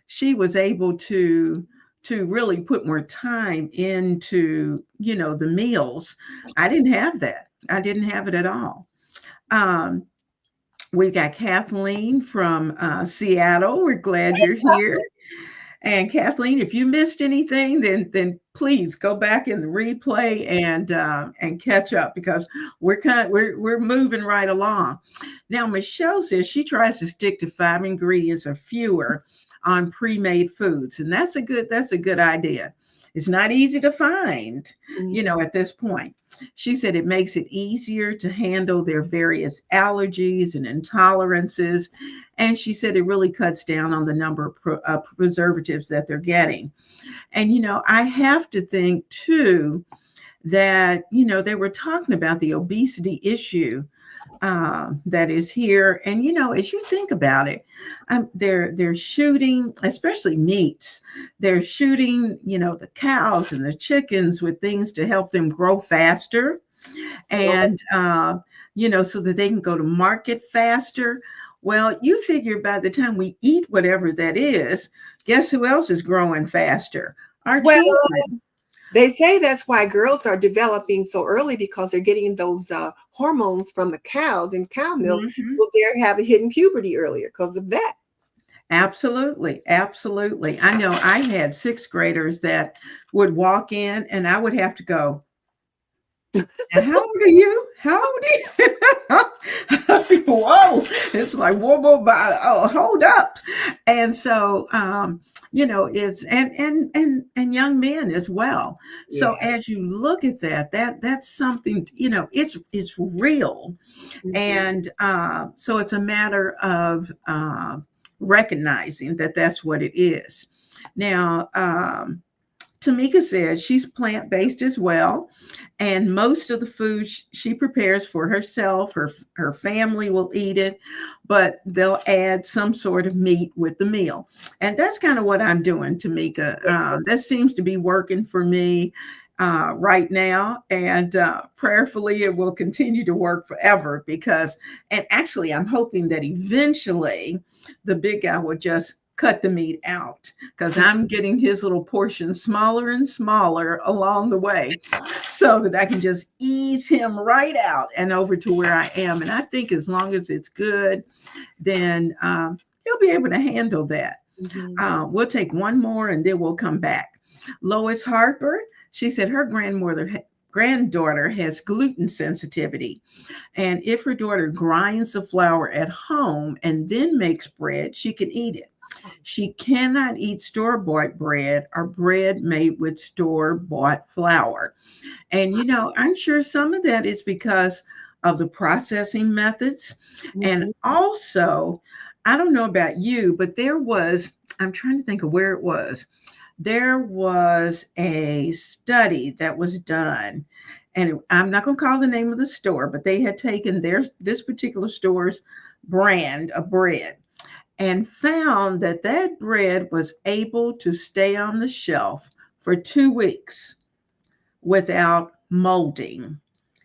she was able to really put more time into the meals. I didn't have that. I didn't have it at all. Um, We've got Kathleen from Seattle. We're glad you're here. And Kathleen, if you missed anything, then please go back in the replay and catch up, because we're moving right along. Now Michelle says she tries to stick to 5 ingredients or fewer on pre-made foods, and that's a good idea. It's not easy to find, Mhm. at this point. She said it makes it easier to handle their various allergies and intolerances. And she said it really cuts down on the number of preservatives that they're getting. And, I have to think too that, they were talking about the obesity issue that is here. And, as you think about it, they're shooting, especially meats. They're shooting, the cows and the chickens with things to help them grow faster, and so that they can go to market faster. Well, you figure by the time we eat whatever that is, guess who else is growing faster? Our Well, children. they say that's why girls are developing so early, because they're getting those hormones from the cows and cow milk. Mhm. Well, they're having hidden puberty earlier because of that. Absolutely, absolutely. I know I had sixth graders that would walk in, and I would have to go, "And how old are you? How old are you?" Whoa! It's like whoa, whoa, oh, hold up. And so, it's and young men as well. So Yeah. as you look at that's something. It's real, Mhm. and so it's a matter of recognizing that that's what it is. Now, Tamika said she's plant based as well, and most of the food she prepares for herself, her family will eat it, but they'll add some sort of meat with the meal, and that's kind of what I'm doing, Tamika. That seems to be working for me right now, and prayerfully it will continue to work forever, because, and actually I'm hoping that eventually the big guy will just cut the meat out, because I'm getting his little portion smaller and smaller along the way, so that I can just ease him right out and over to where I am. And I think as long as it's good, then he'll be able to handle that. Mhm. We'll take one more and then we'll come back. Lois Harper, she said her granddaughter has gluten sensitivity. And if her daughter grinds the flour at home and then makes bread, she can eat it. She cannot eat store bought bread or bread made with store bought flour. And, I'm sure some of that is because of the processing methods. And Mhm. also, I don't know about you, but I'm trying to think of where it was. There was a study that was done, and I'm not going to call the name of the store, but they had taken this particular store's brand of bread and found that that bread was able to stay on the shelf for 2 weeks without molding.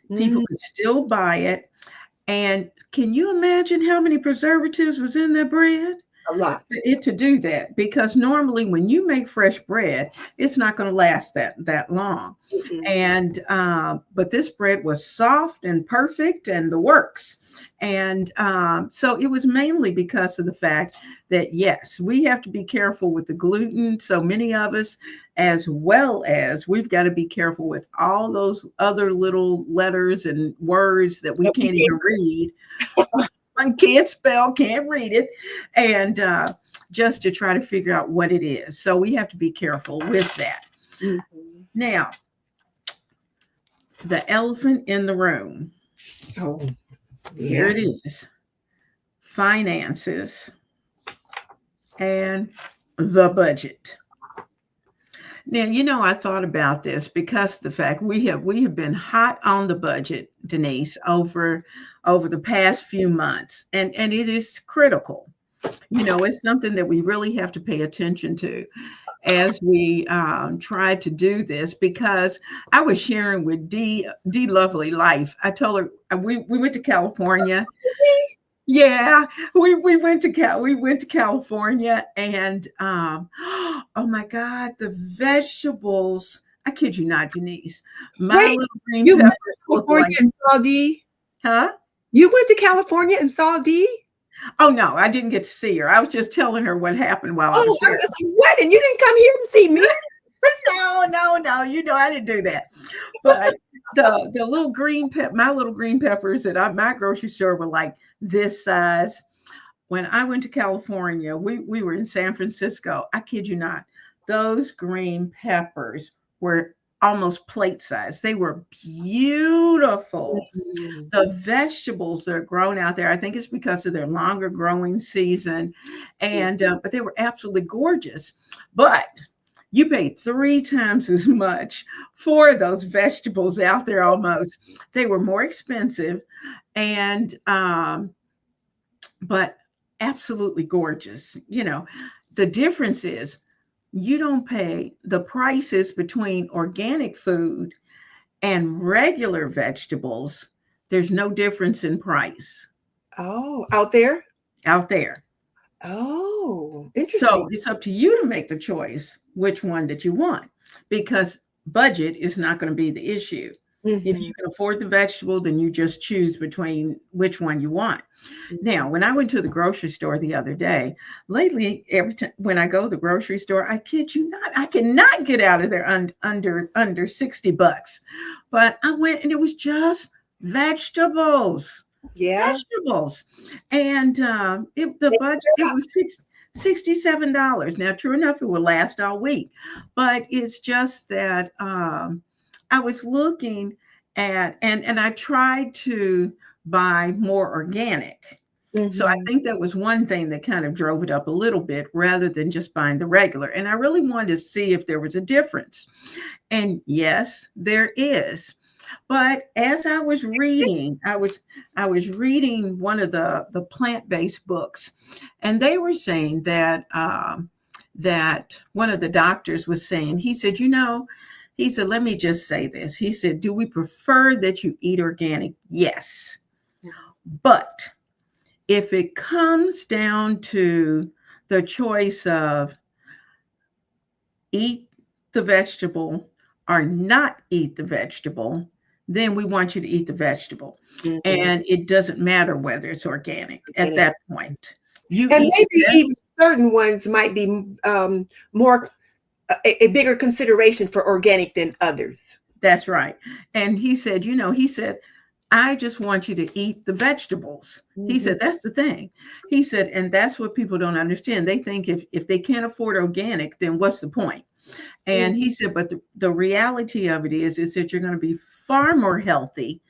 People Mhm. could still buy it. And can you imagine how many preservatives was in that bread? A lot. For it to do that, because normally when you make fresh bread, it's not going to last that long. Mhm. And but this bread was soft and perfect and the works. And so it was mainly because of the fact that, yes, we have to be careful with the gluten. So many of us, as well as we've got to be careful with all those other little letters and words that we can't even read. I can't spell, can't read it, and just to try to figure out what it is. So we have to be careful with that. Mm-hmm. Now, the elephant in the room. Oh, Here yeah. it is. Finances and the budget. Now, I thought about this because the fact we have been hot on the budget, Denise, over the past few months, and it is critical. It's something that we really have to pay attention to as we try to do this, because I was sharing with D Lovely Life. I told her we went to California. Yeah, we went to California, and oh my God, the vegetables! I kid you not, Denise. My Wait, little green you went peppers to look California like, and saw D? huh? You went to California and saw D? Oh no, I didn't get to see her. I was just telling her what happened while I Oh, was I there. was like, what? And you didn't come here to see me? No, no, no. I didn't do that. But the little my little green peppers at my grocery store were like this size. When I went to California, we were in San Francisco. I kid you not, those green peppers were almost plate size. They were beautiful. Mm. The vegetables that are grown out there, I think it's because of their longer growing season, and but they were absolutely gorgeous. But you paid three times as much for those vegetables out there almost. They were more expensive, and but absolutely gorgeous. The difference is you don't pay the prices between organic food and regular vegetables. There's no difference in price Oh, out there? out there. Oh, interesting. So it's up to you to make the choice which one that you want, because budget is not going to be the issue. If Hmm. you can afford the vegetable, then you just choose between which one you want. Now, when I went to the grocery store the other day, lately, every time when I go to the grocery store, I kid you not, I cannot get out of there under $60. But I went and it was just vegetables, Yeah. vegetables, and the budget it was $67. Now, true enough, it will last all week, but it's just that I was looking at, and I tried to buy more organic. So I Hmm. think that was one thing that kind of drove it up a little bit rather than just buying the regular. And I really wanted to see if there was a difference. And yes, there is. But as I was reading, I was reading one of the plant-based books, and they were saying that one of the doctors was saying, he said, he said, let me just say this. He said, do we prefer that you eat organic? Yes. But if it comes down to the choice of eat the vegetable or not eat the vegetable, then we want you to eat the vegetable. Hmm. And it doesn't matter whether it's organic at that point. You And eat the maybe best. even certain ones might be more a bigger consideration for organic than others. That's right. And he said, I just want you to eat the vegetables. He Hmm. said, that's the thing. He said, and that's what people don't understand. They think if they can't afford organic, then what's the point? And he said, but the reality of it is that you're going to be far more healthy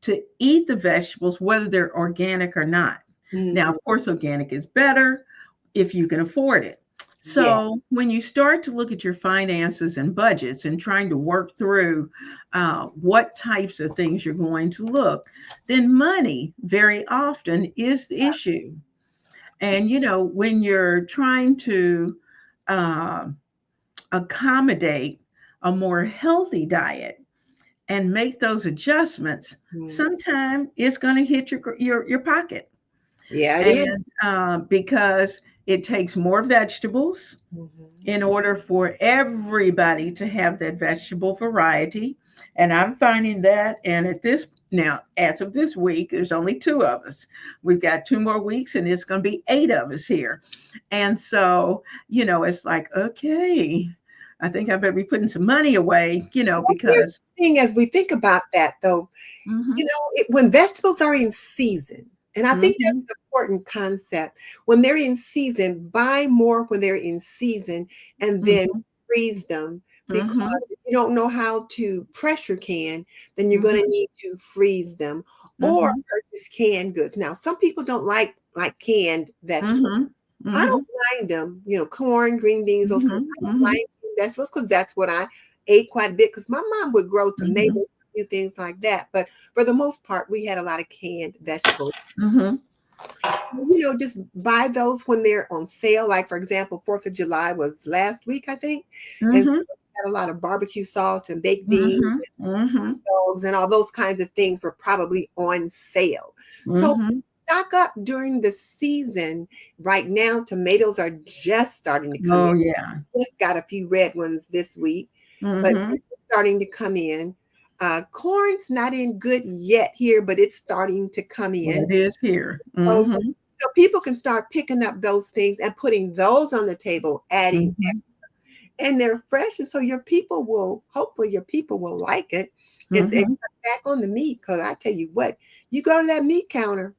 to eat the vegetables, whether they're organic or not. Now, Hmm. of course, organic is better if you can afford it. Yeah. So when you start to look at your finances and budgets and trying to work through what types of things you're going to look, then money very often is the issue. And when you're trying to uh, accommodate a more healthy diet and make those adjustments, Mhm. sometimes it's going to hit your pocket. Yeah, it is. And because it takes more vegetables Mhm. in order for everybody to have that vegetable variety. And I'm finding that. And as of this week, there's only two of us. We've got 2 more weeks, and it's going to be 8 of us here. And so, it's like, okay, I think I better be putting some money away, Well, here's because. the thing as we think about that, though, Mhm. when vegetables are in season, and I think that's Mhm. an important concept. When they're in season, buy more when they're in season and then Mhm. freeze them because Mhm. if you don't know how to pressure can, then you're going to Mhm. need to freeze them or Mhm. purchase canned goods. Now, some people don't like canned vegetables. Mhm. I don't Mhm. mind them, corn, green beans, those kind of, Mhm. I don't Mhm. mind vegetables because that's what I ate quite a bit because my mom would grow Mhm. tomatoes, a few things like that. But for the most part, we had a lot of canned vegetables. Mhm. Just buy those when they're on sale. Like, for example, 4th of July was last week, I think. And so Mhm. we had a lot of barbecue sauce and baked beans, Mhm. Mhm. dogs, and all those kinds of things were probably on sale. So Mhm. stock up during the season. Right now, tomatoes are just starting to come in. Oh yeah. Just got a few red ones this week, but Mhm. they're starting to come in. Corn's not in good yet here, but it's starting to come Well, in. it is here. So, Mhm. so people can start picking up those things and putting those on the table, adding, Mhm. and they're fresh. And so hopefully your people will like it. And Mhm. cut back on the meat. Because I tell you what, you go to that meat counter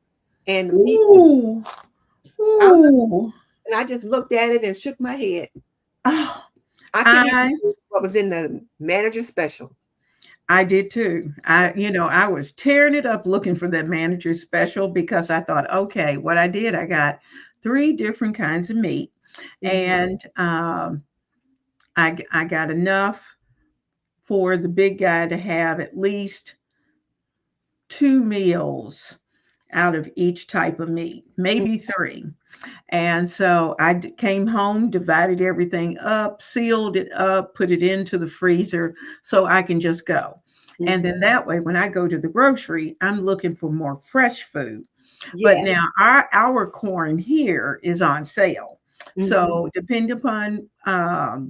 and the meat, Ooh. I look, Ooh. and I just looked at it and shook my head. Oh, I couldn't even I believe what was in the manager special. I did too. I was tearing it up looking for that manager special because I thought, okay, what I did, I got three different kinds of meat, Mhm. and I got enough for the big guy to have at least two meals out of each type of meat, maybe three. And so came home, divided everything up, sealed it up, put it into the freezer so I can just go. And Mhm. then that way, when I go to the grocery, I'm looking for more fresh food. But Yeah. now our corn here is on sale. Mhm. So depending upon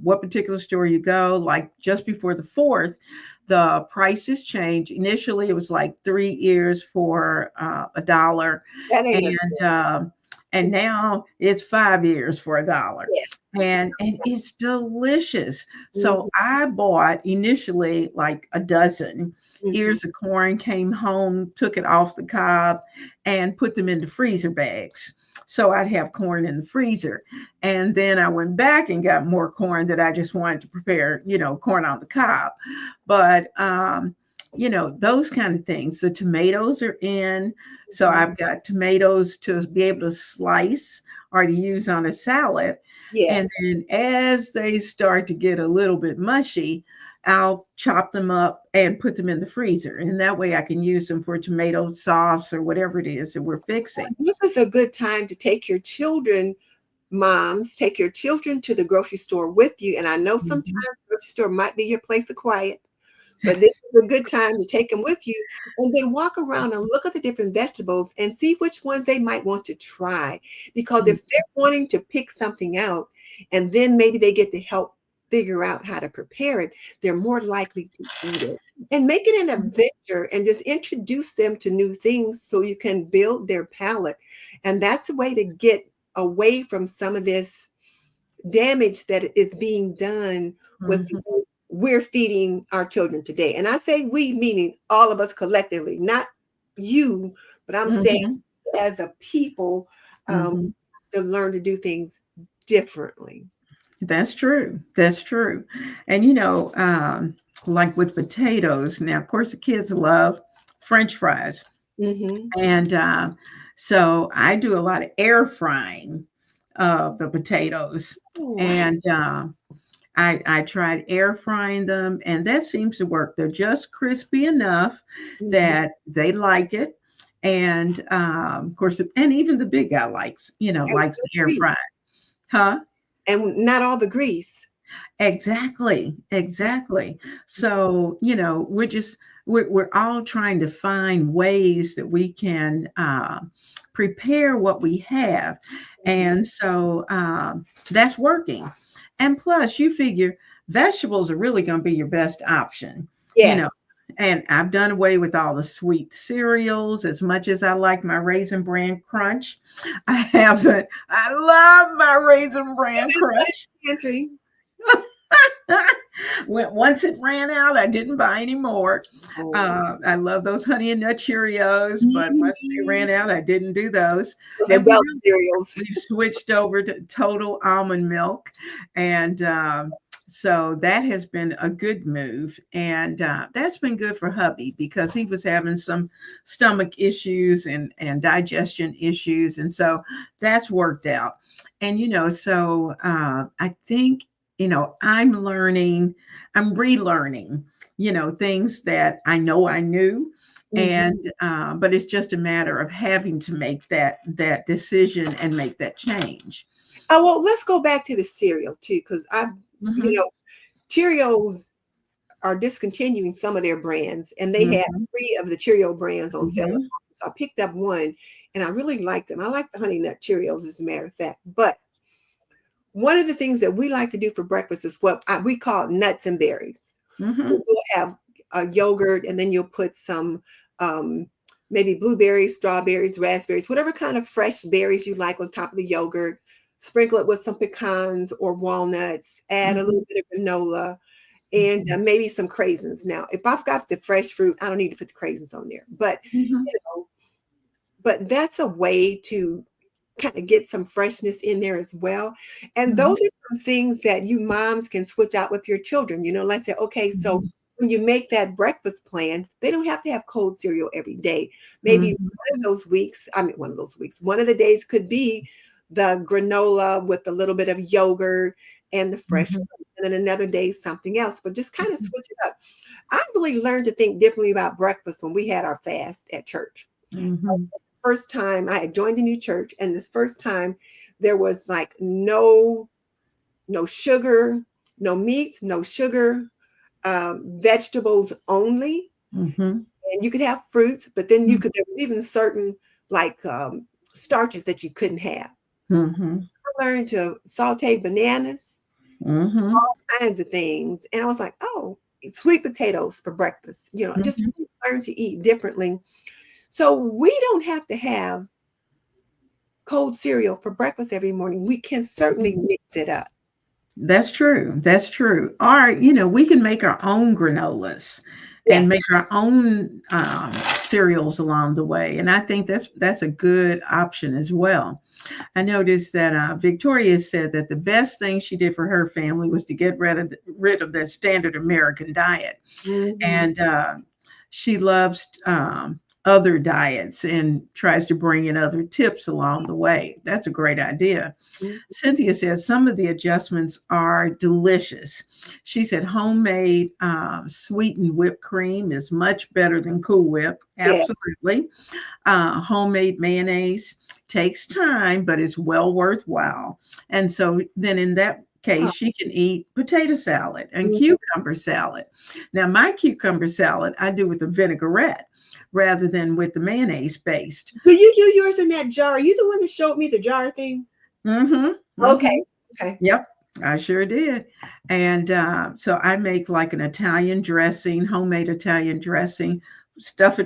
what particular store you go, like just before the 4th, the prices change. Initially, it was like 3 ears for $1, That ain't no and sense. um, and now it's 5 ears for $1, Yes. and it's delicious. Mhm. So I bought initially like a dozen Mhm. ears of corn, came home, took it off the cob, and put them into freezer bags. So I'd have corn in the freezer. And then I went back and got more corn that I just wanted to prepare, corn on the cob. But, those kind of things. The tomatoes are in. So Mhm. I've got tomatoes to be able to slice or to use on a salad. And Yes. then as they start to get a little bit mushy, I'll chop them up and put them in the freezer. And that way I can use them for tomato sauce or whatever it is that we're fixing. This is a good time to take your children, moms, take your children to the grocery store with you. And I know sometimes Mhm. the grocery store might be your place of quiet, but this is a good time to take them with you and then walk around and look at the different vegetables and see which ones they might want to try. Because if they're wanting to pick something out and then maybe they get to help figure out how to prepare it, they're more likely to eat it. And make it an adventure and just introduce them to new things so you can build their palate. And that's a way to get away from some of this damage that is being done with the Mhm. way we're feeding our children today. And I say we, meaning all of us collectively, not you, but I'm saying Mhm. as a people, um, Mhm. to learn to do things differently. That's true. That's true. And like with potatoes, now of course the kids love French fries, Hmm. and so I do a lot of air frying of the potatoes, Oh, and I tried air frying them, and that seems to work. They're just crispy enough mhm. that they like it, and of course, and even the big guy And likes no the air fry, grease, huh? and not all the grease. Exactly, exactly. So, we're all trying to find ways that we can prepare what we have. Mhm. And so that's working. And plus, you figure vegetables are really going to be your best option, you know. Yes. And I've done away with all the sweet cereals as much as I like my Raisin Bran Crunch. I haven't. I love my Raisin Bran Pantry. Crunch. Once it ran out, I didn't buy any more. Oh. I love those Honey and Nut Cheerios, but once they Mhm. rebran out, I didn't do those. Those And adult cereals. we've switched over to total almond milk, and so that has been a good move, and that's been good for hubby because he was having some stomach issues and digestion issues, and so that's worked out. And so I think I'm relearning things that I know I knew, Mhm. and but it's just a matter of having to make that decision and make that change. Oh, well, let's go back to the cereal too, because you Hmm. know, Cheerios are discontinuing some of their brands, and they had Hmm. three of the Cheerio brands on sale. Hmm. So I picked up one, and I really liked them. I like the Honey Nut Cheerios, as a matter of fact. But one of the things that we like to do for breakfast is what we call nuts and berries. Hmm. We'll have a yogurt, and then you'll put some um, maybe blueberries, strawberries, raspberries, whatever kind of fresh berries you like on top of the yogurt. Sprinkle it with some pecans or walnuts. Add a Hmm. little bit of granola and maybe some craisins. Now, if I've got the fresh fruit, I don't need to put the craisins on there. But Hmm. you know, but that's a way to kind of get some freshness in there as well. And Hmm. those are some things that you moms can switch out with your children. Let's say, okay, so Hmm. when you make that breakfast plan, they don't have to have cold cereal every day. Maybe Hmm. one of the days could be the granola with a little bit of yogurt and the fresh Hmm. fruit. And then another day, something else, but just kind of switch it up. I really learned to think differently about breakfast when we had our fast at church. Hmm. First time I had joined a new church, and this first time there was like no sugar, no meat, no sugar, vegetables only, Hmm. and you could have fruits, but then Hmm. there was even certain like starches that you couldn't have. Hmm. I learned to saute bananas, Hmm. kinds of things, and I was like, oh, sweet potatoes for breakfast. Just Hmm. really learn to eat differently. So we don't have to have cold cereal for breakfast every morning. We can certainly mix it up. That's true. That's true. Or, we can make our own granolas and Yes. make our own cereals along the way. And I think that's a good option as well. I noticed that Victoria said that the best thing she did for her family was to get rid of that standard American diet, Mhm. and she loves other diets and tries to bring in other tips along the way. That's a great idea. Mhm. Cynthia says some of the adjustments are delicious. She said homemade sweetened whipped cream is much better than Cool Whip. Yeah. Absolutely. Homemade mayonnaise takes time, but it's well worthwhile. And so then in that case, she can eat potato salad and Mhm. cucumber salad. Now, my cucumber salad, I do with a vinaigrette rather than with the mayonnaise based. Do you do yours in that jar? Are you the one that showed me the jar thing? Hmm. Okay. Hmm. Okay. Yep, I sure did. And so I make like an Italian dressing, homemade Italian dressing. Stuff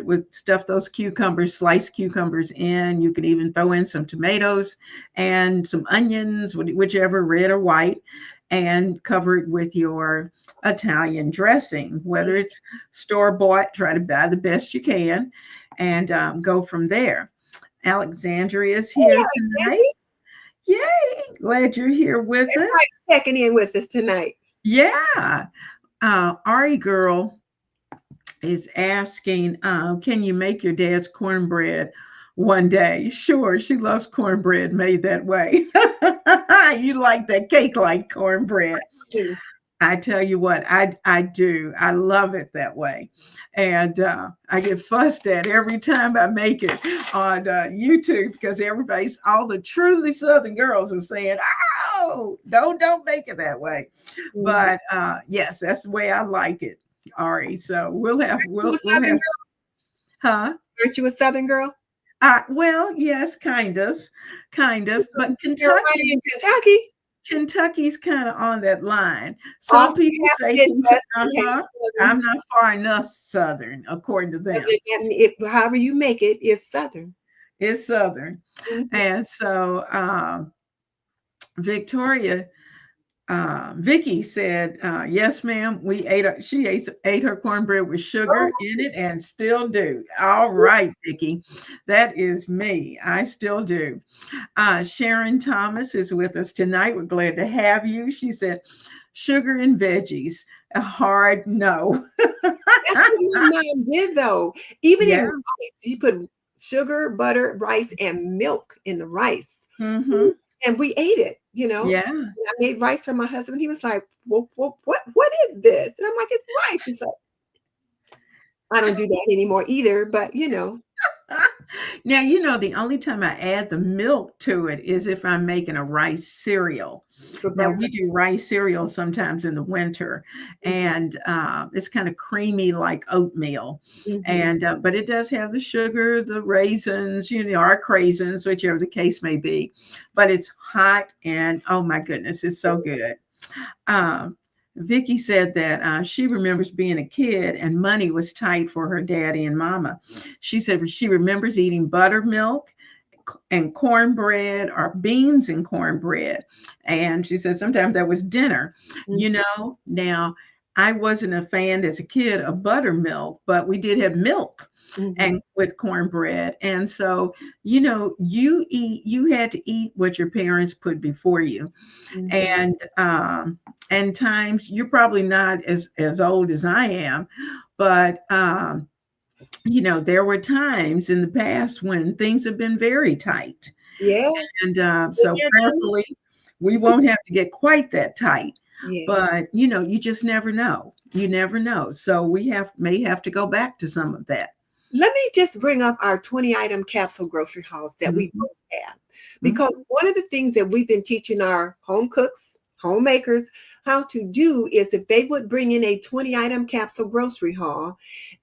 those cucumbers, sliced cucumbers in. You can even throw in some tomatoes and some onions, whichever, red or white, and cover it with your Italian dressing. Whether it's store bought, try to buy the best you can, and go from there. Alexandria is Hey, here tonight. Alexandria. Yay! Glad you're here with us. Everybody checking in with us tonight. Yeah. Ari girl is asking, can you make your dad's cornbread one day? Sure, she loves cornbread made that way. You like that cake like cornbread. Too. I tell you what, I do. I love it that way, and I get fussed at every time I make it on YouTube because all the truly Southern girls are saying, "Oh, don't make it that way." Mhm. But yes, that's the way I like it, Ari. So we'll have You a we'll Southern have girl? huh? Aren't you a Southern girl? Well, yes, kind of, but You're right in Kentucky. Kentucky's kind of on that line. Half Some people say Midwest and half uh-huh. Southern. I'm not far enough Southern, according to them. However you make it is Southern. It's Southern. Mhm. And so Victoria Vicky said, yes, ma'am. She ate her cornbread with sugar in it and still do. All right, Vicky. That is me. I still do. Sharon Thomas is with us tonight. We're glad to have you. She said, sugar and veggies, a hard no. That's what my mom did though. Even in Yeah. rice, she put sugar, butter, rice, and milk in the rice. Mm-hmm. And we ate it, you know. Yeah. And I made rice for my husband. He was like, well, what is this? And I'm like, it's rice. He's like, I don't do that anymore either, but you know. Now, the only time I add the milk to it is if I'm making a rice cereal. For Now, we breakfast. do rice cereal sometimes in the winter, Mhm, and it's kind of creamy like oatmeal. mhm. And but it does have the sugar, the raisins, our craisins, whichever the case may be. But it's hot, and oh my goodness, it's so good. Um, Vicky said that she remembers being a kid and money was tight for her daddy and mama. She said she remembers eating buttermilk and cornbread or beans and cornbread. And she said sometimes that was dinner. Mhm, Now I wasn't a fan as a kid of buttermilk, but we did have milk mhm, and with cornbread. And so, you had to eat what your parents put before you. mhm. And times you're probably not as old as I am, but there were times in the past when things have been very tight. Yes. And Been so there, done that. prayerfully, we won't have to get quite that tight. Yes. But you just never know. You never know. So we may have to go back to some of that. Let me just bring up our 20-item capsule grocery hauls that we Mhm, both have. Because mhm, one of the things that we've been teaching our home cooks, homemakers, how to do is if they would bring in a 20-item capsule grocery haul,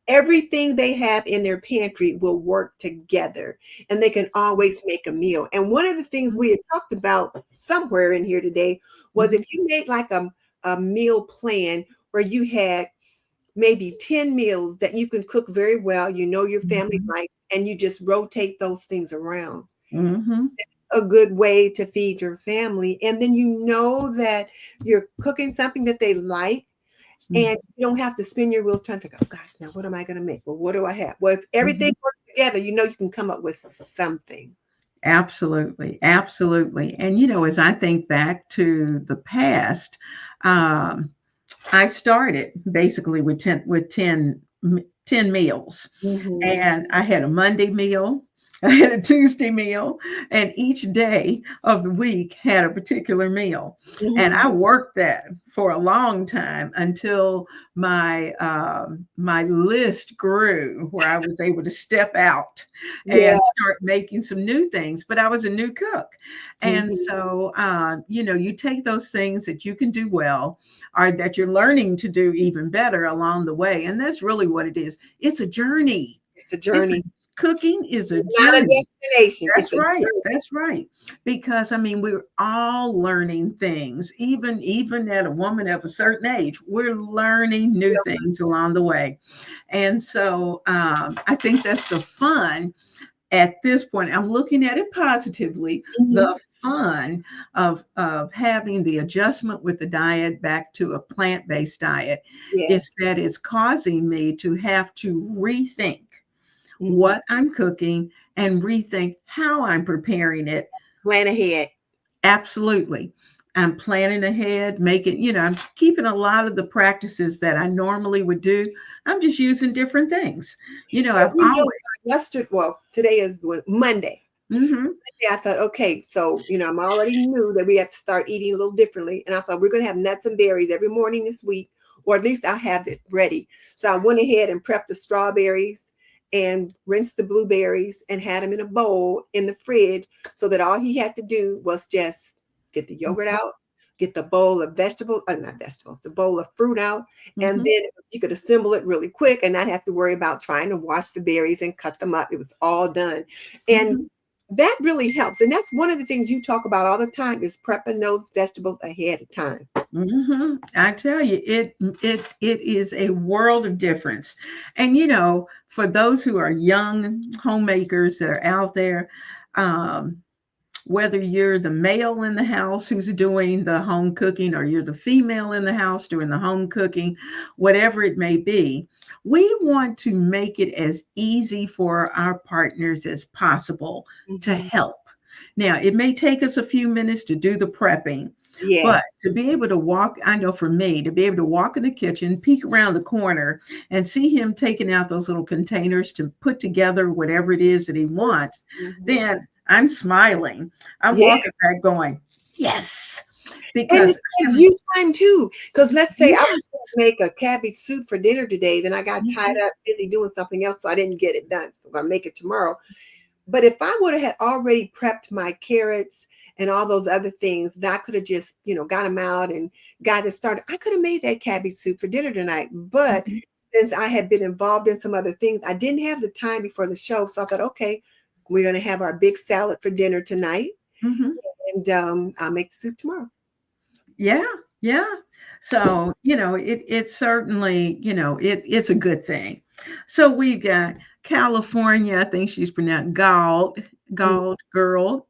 everything they have in their pantry will work together and they can always make a meal. And one of the things we had talked about somewhere in here today was mhm, if you made like a meal plan where you had maybe 10 meals that you can cook very well, you know your family mhm, likes, and you just rotate those things around. mhm, A good way to feed your family. And then you know that you're cooking something that they like, mhm, and you don't have to spin your wheels trying to figure, oh gosh, now what am I going to make? Well, what do I have? Well, if everything mhm. works together, you know you can come up with something. Absolutely, absolutely. And as I think back to the past, um, I started basically with 10 meals. Hmm. And I had a Monday meal, I had a Tuesday meal, and each day of the week had a particular meal. And Hmm. I worked that for a long time until my list grew, where I was able to step out Yeah. and start making some new things. But I was a new cook, and Hmm. so you take those things that you can do well, or that you're learning to do even better along the way, and that's really what it is. It's a journey. It's a It's a journey, Cooking is a not a journey. destination. That's It's a right. journey. That's right. Because we're all learning things. Even at a woman of a certain age, we're learning new things along the way. And so I think that's the fun at this point. I'm looking at it positively. Hmm. The fun of having the adjustment with the diet back to a plant-based diet is Yes. that it's causing me to have to rethink Hmm. what I'm cooking and rethink how I'm preparing it. Plan ahead. Absolutely. I'm planning ahead, I'm keeping a lot of the practices that I normally would do. I'm just using different things. Well, I've always, yesterday, well, today is Monday. mhm, I thought, okay, so I'm already knew that we have to start eating a little differently, and I thought we're going to have nuts and berries every morning this week, or at least I'll have it ready. So I went ahead and prepped the strawberries and rinsed the blueberries and had them in a bowl in the fridge, so that all he had to do was just get the yogurt mhm, out, get the bowl of vegetables, not vegetables, the bowl of fruit out, and mhm, then you could assemble it really quick and not have to worry about trying to wash the berries and cut them up. It was all done. And mhm, that really helps. And that's one of the things you talk about all the time is prepping those vegetables ahead of time. I tell you, it is a world of difference. And for those who are young homemakers that are out there, um, whether you're the male in the house who's doing the home cooking or you're the female in the house doing the home cooking, whatever it may be, we want to make it as easy for our partners as possible to Mhm. help. Now, it may take us a few minutes to do the prepping, but Yes. to be able to walk, I know for me, to be able to walk in the kitchen, peek around the corner, and see him taking out those little containers to put together whatever it is that he wants, Mhm. then I'm smiling. I'm Yeah. walking back going, yes, And because it saves you time too. Because let's say I was yes. going to make a cabbage soup for dinner today, then I got tied Mhm, up busy doing something else, so I didn't get it done. So I'm gonna make it tomorrow. But if I would have had already prepped my carrots and all those other things, that I could have just, got them out and got it started. I could have made that cabbage soup for dinner tonight. But mhm, since I had been involved in some other things, I didn't have the time before the show. So I thought, okay, we're going to have our big salad for dinner tonight. mhm. And I'll make the soup tomorrow. Yeah, yeah. So, it certainly, it's a good thing. So we've got California, I think she's pronounced Mm. Gald girl.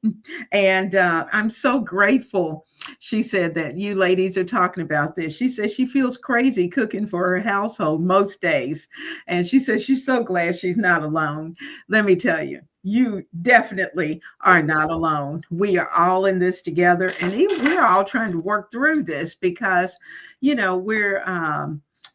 And I'm so grateful. She said that you ladies are talking about this. She says she feels crazy cooking for her household most days. And she says she's so glad she's not alone. Let me tell you, you definitely are not alone. We are all in this together, and we're all trying to work through this because,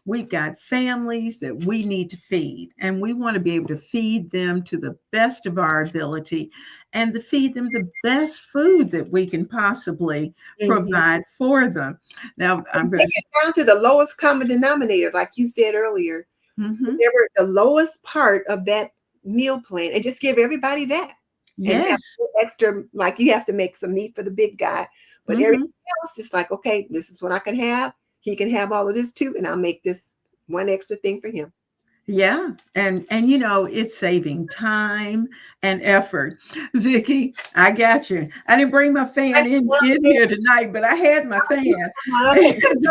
we've got families that we need to feed, and we want to be able to feed them to the best of our ability, and to feed them the best food that we can possibly Mhm. provide for them. Now, And I'm take going it down to the lowest common denominator, like you said earlier. to. Whatever the lowest part of that meal plan, and just give everybody that. And have Yes. extra, like you have to make some meat for the big guy, but everything Hmm. else, just like, okay, this is what I can have. He can have all of this too, and I'll make this one extra thing for him. Yeah, and it's saving time and effort. Vicky, I got you. I didn't bring my fan That's in one here tonight, but I had my fan. okay. And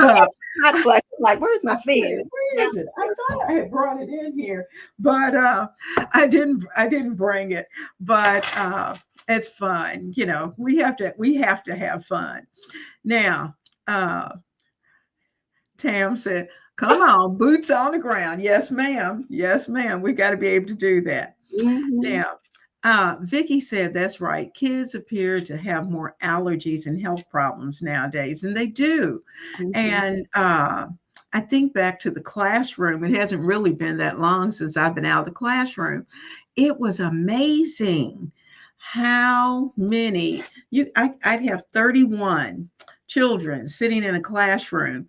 Hot flash. Like, where's my where fan? is it? I thought I had brought it in here, but I didn't bring it. But it's fun. We have to have fun. Now, uh Tam said, come on, boots on the ground. Yes, ma'am. Yes, ma'am. We got to be able to do that. Mhm, Now, Vicky said that's right. Kids appear to have more allergies and health problems nowadays, and they do. mhm, And I think back to the classroom. It hasn't really been that long since I've been out of the classroom. It was amazing how many I'd have 31 children sitting in a classroom,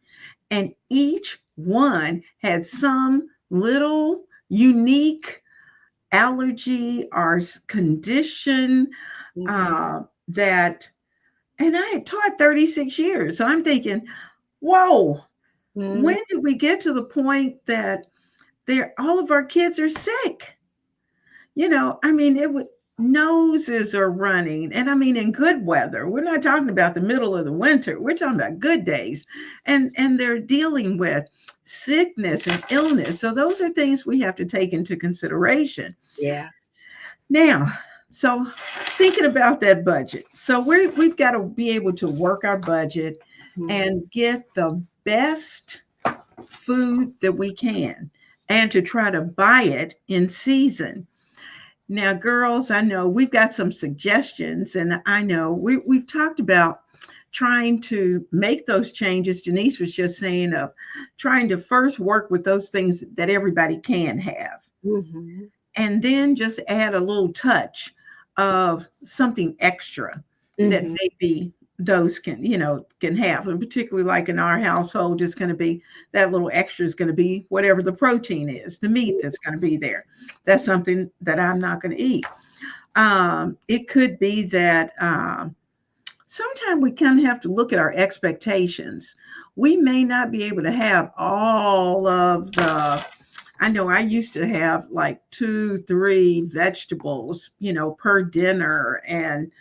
and each one had some little unique allergy or condition mhm, uh, that, and I had taught 36 years. So I'm thinking, whoa, mhm. when did we get to the point that all of our kids are sick? I mean, it was noses are running, and I mean in good weather. We're not talking about the middle of the winter. We're talking about good days, and they're dealing with sickness and illness. So those are things we have to take into consideration. Yeah. Now, so thinking about that budget, so we've got to be able to work our budget Mhm, and get the best food that we can, and to try to buy it in season. Now, girls, I know we've got some suggestions, and I know we've talked about trying to make those changes. Denise was just saying of trying to first work with those things that everybody can have, mhm, and then just add a little touch of something extra that mhm. maybe those can have. And particularly like in our household, is going to be that little extra is going to be whatever the protein is, the meat that's going to be there. That's something that I'm not going to eat. It could be that sometimes we kind of have to look at our expectations. We may not be able to have all of the, I know I used to have like two, three vegetables, per dinner, and,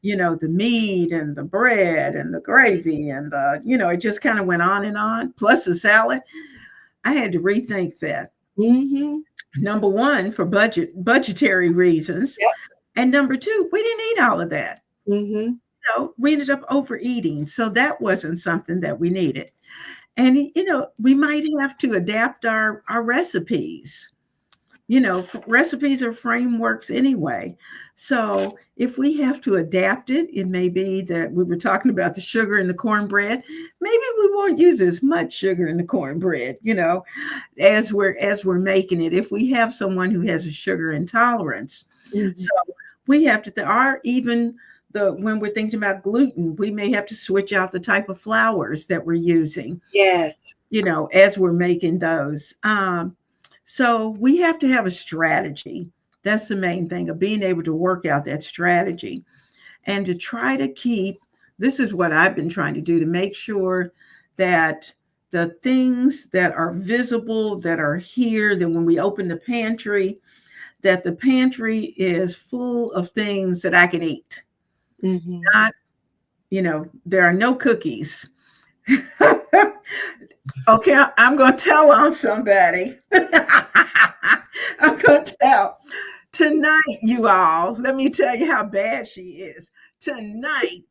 the meat and the bread and the gravy and it just kind of went on, plus the salad. I had to rethink that. Mhm. Number one, for budgetary reasons. Yep. And number two, we didn't eat all of that. Mm-hmm. We ended up overeating. So that wasn't something that we needed. And, we might have to adapt our recipes. Recipes are frameworks anyway. So if we have to adapt it, it may be that we were talking about the sugar in the cornbread. Maybe we won't use as much sugar in the cornbread, as we're making it. If we have someone who has a sugar intolerance, Mm-hmm. so we have to, or even when we're thinking about gluten, we may have to switch out the type of flours that we're using, Yes. as we're making those. So we have to have a strategy. That's the main thing of being able to work out that strategy and to try to keep. This is what I've been trying to do to make sure that the things that are visible, that are here, that when we open the pantry, that the pantry is full of things that I can eat. Mm-hmm. Not, there are no cookies. Okay, I'm going to tell on somebody. I'm going to tell. Tonight, you all, let me tell you how bad she is. Tonight,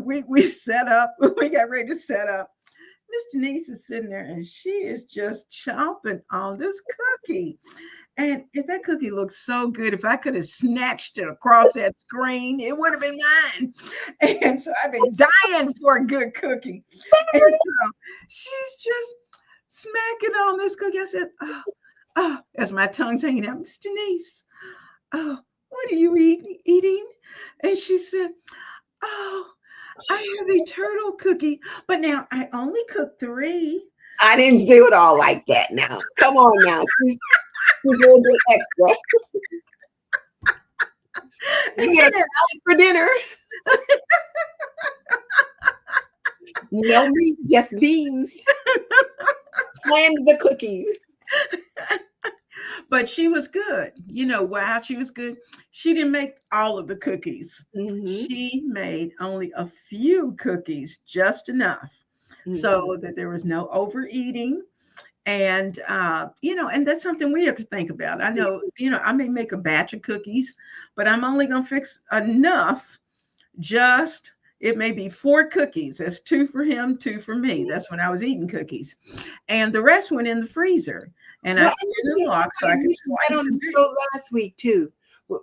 we set up, we got ready to set up. Miss Denise is sitting there and she is just chomping on this cookie. And if that cookie looks so good, if I could have snatched it across that screen, it would have been mine. And so I've been dying for a good cookie. And so she's just smacking on this cookie. I said, as my tongue's hanging out, Miss Denise, what are you eating? And she said, oh, I have a turtle cookie, but now I only cooked 3. I didn't do it all like that now. Come on now. She's a little bit extra. You get a salad for dinner. No meat, just beans. Planned the cookies. But she was good. Wow, she was good. She didn't make all of the cookies. Mm-hmm. She made only a few cookies, just enough, Mm-hmm. so that there was no overeating. And that's something we have to think about. I know, I may make a batch of cookies, but I'm only going to fix enough. Just it may be 4 cookies. That's 2 for him, 2 for me. That's when I was eating cookies, and the rest went in the freezer. And I Well, put it in a log so I could right slice on and the bake. show last week too.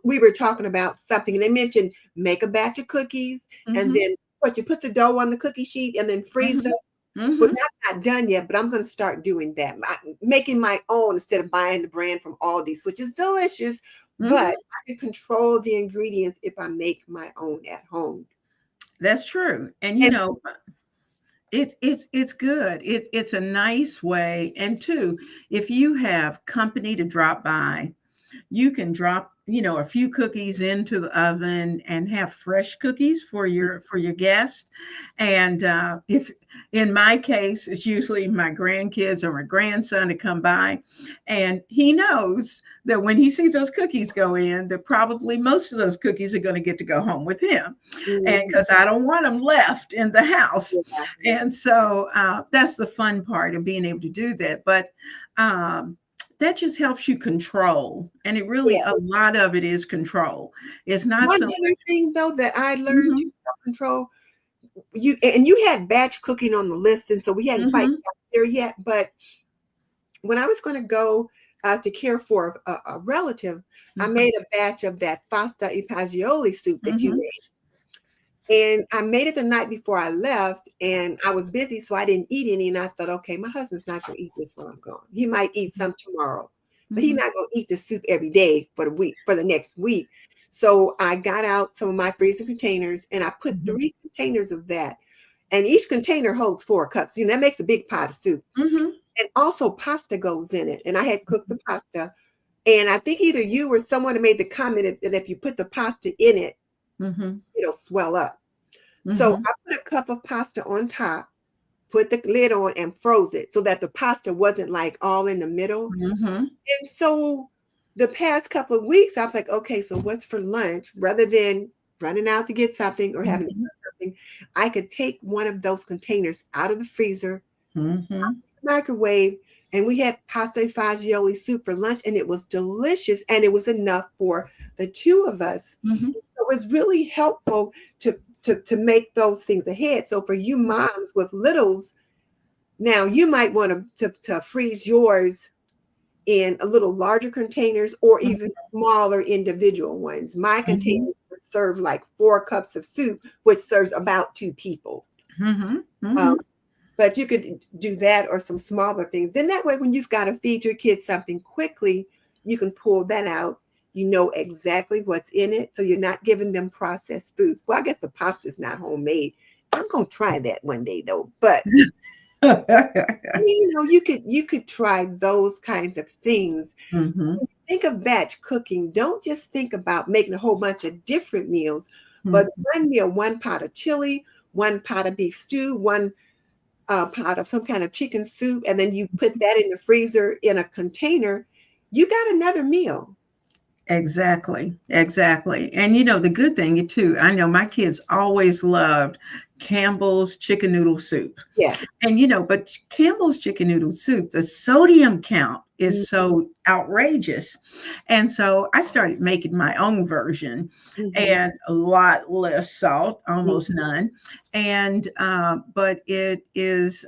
We were talking about something, and they mentioned make a batch of cookies, and Mm-hmm. then you put the dough on the cookie sheet, and then freeze them. Mm-hmm. Which I'm not done yet, but I'm going to start doing that. Making my own instead of buying the brand from Aldi's, which is delicious, but I can control the ingredients if I make my own at home. That's true. And And it's good. It's a nice way. And two, if you have company to drop by, you can drop a few cookies into the oven and have fresh cookies for your guest. And if in my case it's usually my grandkids or my grandson to come by, and he knows that when he sees those cookies go in, that probably most of those cookies are going to get to go home with him, and because I don't want them left in the house. And so that's the fun part of being able to do that. But that just helps you control. And it really, a lot of it is control. It's not one so other thing though that I learned to Mhm, control, you had batch cooking on the list, and so we hadn't quite mhm, got there yet. But when I was going to go to care for a relative, I mhm, made a batch of that pasta e fagioli soup that you mhm, made. And I made it the night before I left, and I was busy, so I didn't eat any. And I thought, okay, my husband's not going to eat this when I'm gone. He might eat some tomorrow, but he's mhm, not going to eat the soup every day for the next week. So I got out some of my freezer containers, and I put mhm, 3 containers of that, and each container holds 4 cups. That makes a big pot of soup. mhm, And also pasta goes in it. And I had cooked the pasta, and I think either you or someone had made the comment that if you put the pasta in it, mhm, it'll swell up. So mhm, I put a cup of pasta on top, put the lid on, and froze it so that the pasta wasn't like all in the middle. mhm, And so the past couple of weeks, I was like, okay, so what's for lunch? Rather than running out to get something or having to mhm, cook something, I could take one of those containers out of the freezer, mhm. microwave, and we had pasta e fagioli soup for lunch, and it was delicious, and it was enough for the 2 of us. Mhm. So it's really helpful to make those things ahead. So for you moms with littles, now you might want to freeze yours in a little larger containers or even smaller individual ones. My Mhm, containers would serve like 4 cups of soup, which serves about 2 people. mhm, Um, mhm. but you could do that or some smaller things. Then that way, when you've got to feed your kids something quickly, you can pull that out. You know exactly what's in it. So you're not giving them processed foods. Well, I guess the pasta's not homemade. I'm going to try that one day though. But you could try those kinds of things. Mhm, Think of batch cooking. Don't just think about making a whole bunch of different meals, but mhm. one meal, one pot of chili, one pot of beef stew, one pot of some kind of chicken soup, and then you put that in the freezer in a container. You got another meal. Exactly, exactly. And the good thing too, I know my kids always loved Campbell's chicken noodle soup. Yes. And but Campbell's chicken noodle soup, the sodium count is so outrageous. And so I started making my own version Mm-hmm. and a lot less salt, almost none. And but it is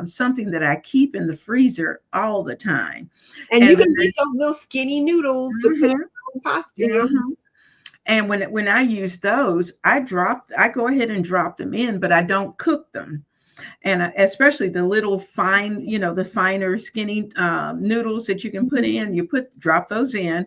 something that I keep in the freezer all the time. And you And when can get those little skinny noodles to put in Mhm, your own pasta in your. mhm. And when I use those, I go ahead and drop them in, but I don't cook them. And especially the little fine, the finer skinny noodles that you can put in, drop those in,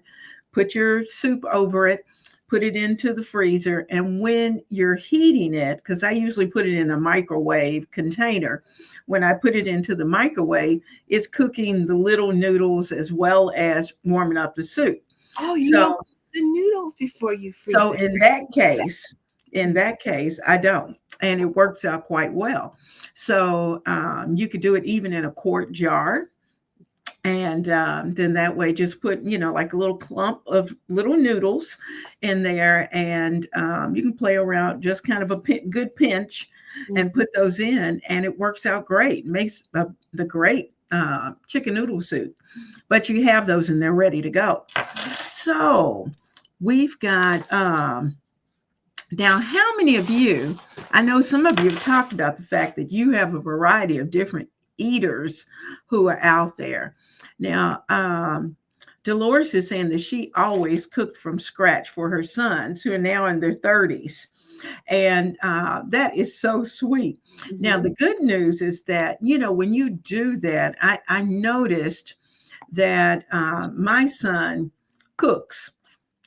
put your soup over it, put it into the freezer. And when you're heating it, because I usually put it in a microwave container, when I put it into the microwave, it's cooking the little noodles as well as warming up the soup. Oh, you don't So cook the noodles before you freeze so it. in that case, I don't, and it works out quite well. So you could do it even in a quart jar, and then that way, just put like a little clump of little noodles in there, and you can play around just kind of a good pinch, and Mhm. put those in, and it works out great. Makes the great chicken noodle soup. But you have those, and they're ready to go. So we've got now, how many of you, I know some of you have talked about the fact that you have a variety of different eaters who are out there. Now, Dolores is saying that she always cooked from scratch for her sons who are now in their 30s. And that is so sweet. Now, Mhm. the good news is that, when you do that, I noticed that my son cooks.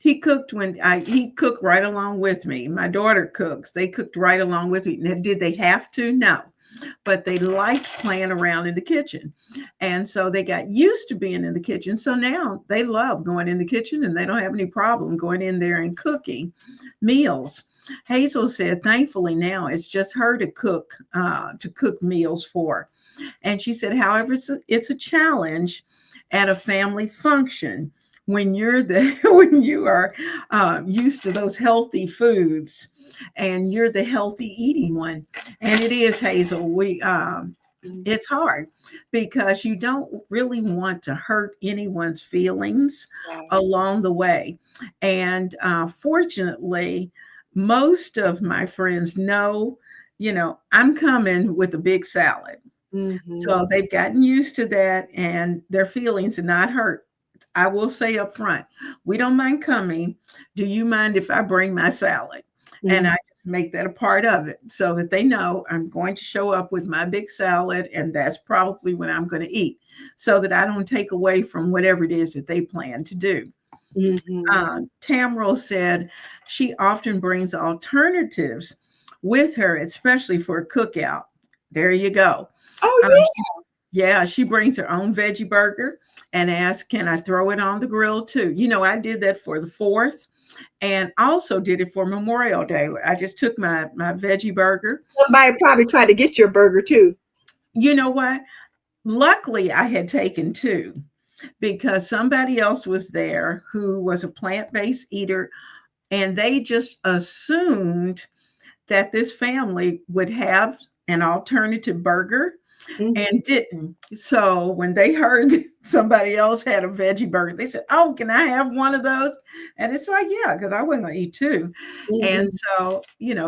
He cooked right along with me. My daughter cooks. They cooked right along with me. Now, did they have to? No. But they liked playing around in the kitchen. And so they got used to being in the kitchen. So now they love going in the kitchen, and they don't have any problem going in there and cooking meals. Hazel said, thankfully now it's just her to cook meals for. And she said, however, it's a challenge at a family function when you're the when you are used to those healthy foods, and you're the healthy eating one. And it is, Hazel. Mhm. It's hard because you don't really want to hurt anyone's feelings Right. along the way. And fortunately, most of my friends know, I'm coming with a big salad. Mhm. So they've gotten used to that, and their feelings are not hurt. I will say up front, we don't mind coming. Do you mind if I bring my salad? And Mhm. I just make that a part of it so that they know I'm going to show up with my big salad, and that's probably what I'm going to eat, so that I don't take away from whatever it is that they plan to do. Mhm. Tamro said she often brings alternatives with her, especially for a cookout. There you go. Oh Um, yeah. yeah, she brings her own veggie burger and asks, "Can I throw it on the grill too?" I did that for the 4th, and also did it for Memorial Day. I just took my veggie burger. Somebody probably tried to get your burger too. You know what? Luckily, I had taken 2 because somebody else was there who was a plant-based eater, and they just assumed that this family would have an alternative burger. Mhm. and didn't. So when they heard somebody else had a veggie burger, they said, "Oh, can I have one of those?" And it's like, yeah, because I wasn't going to eat two. And Mhm. so,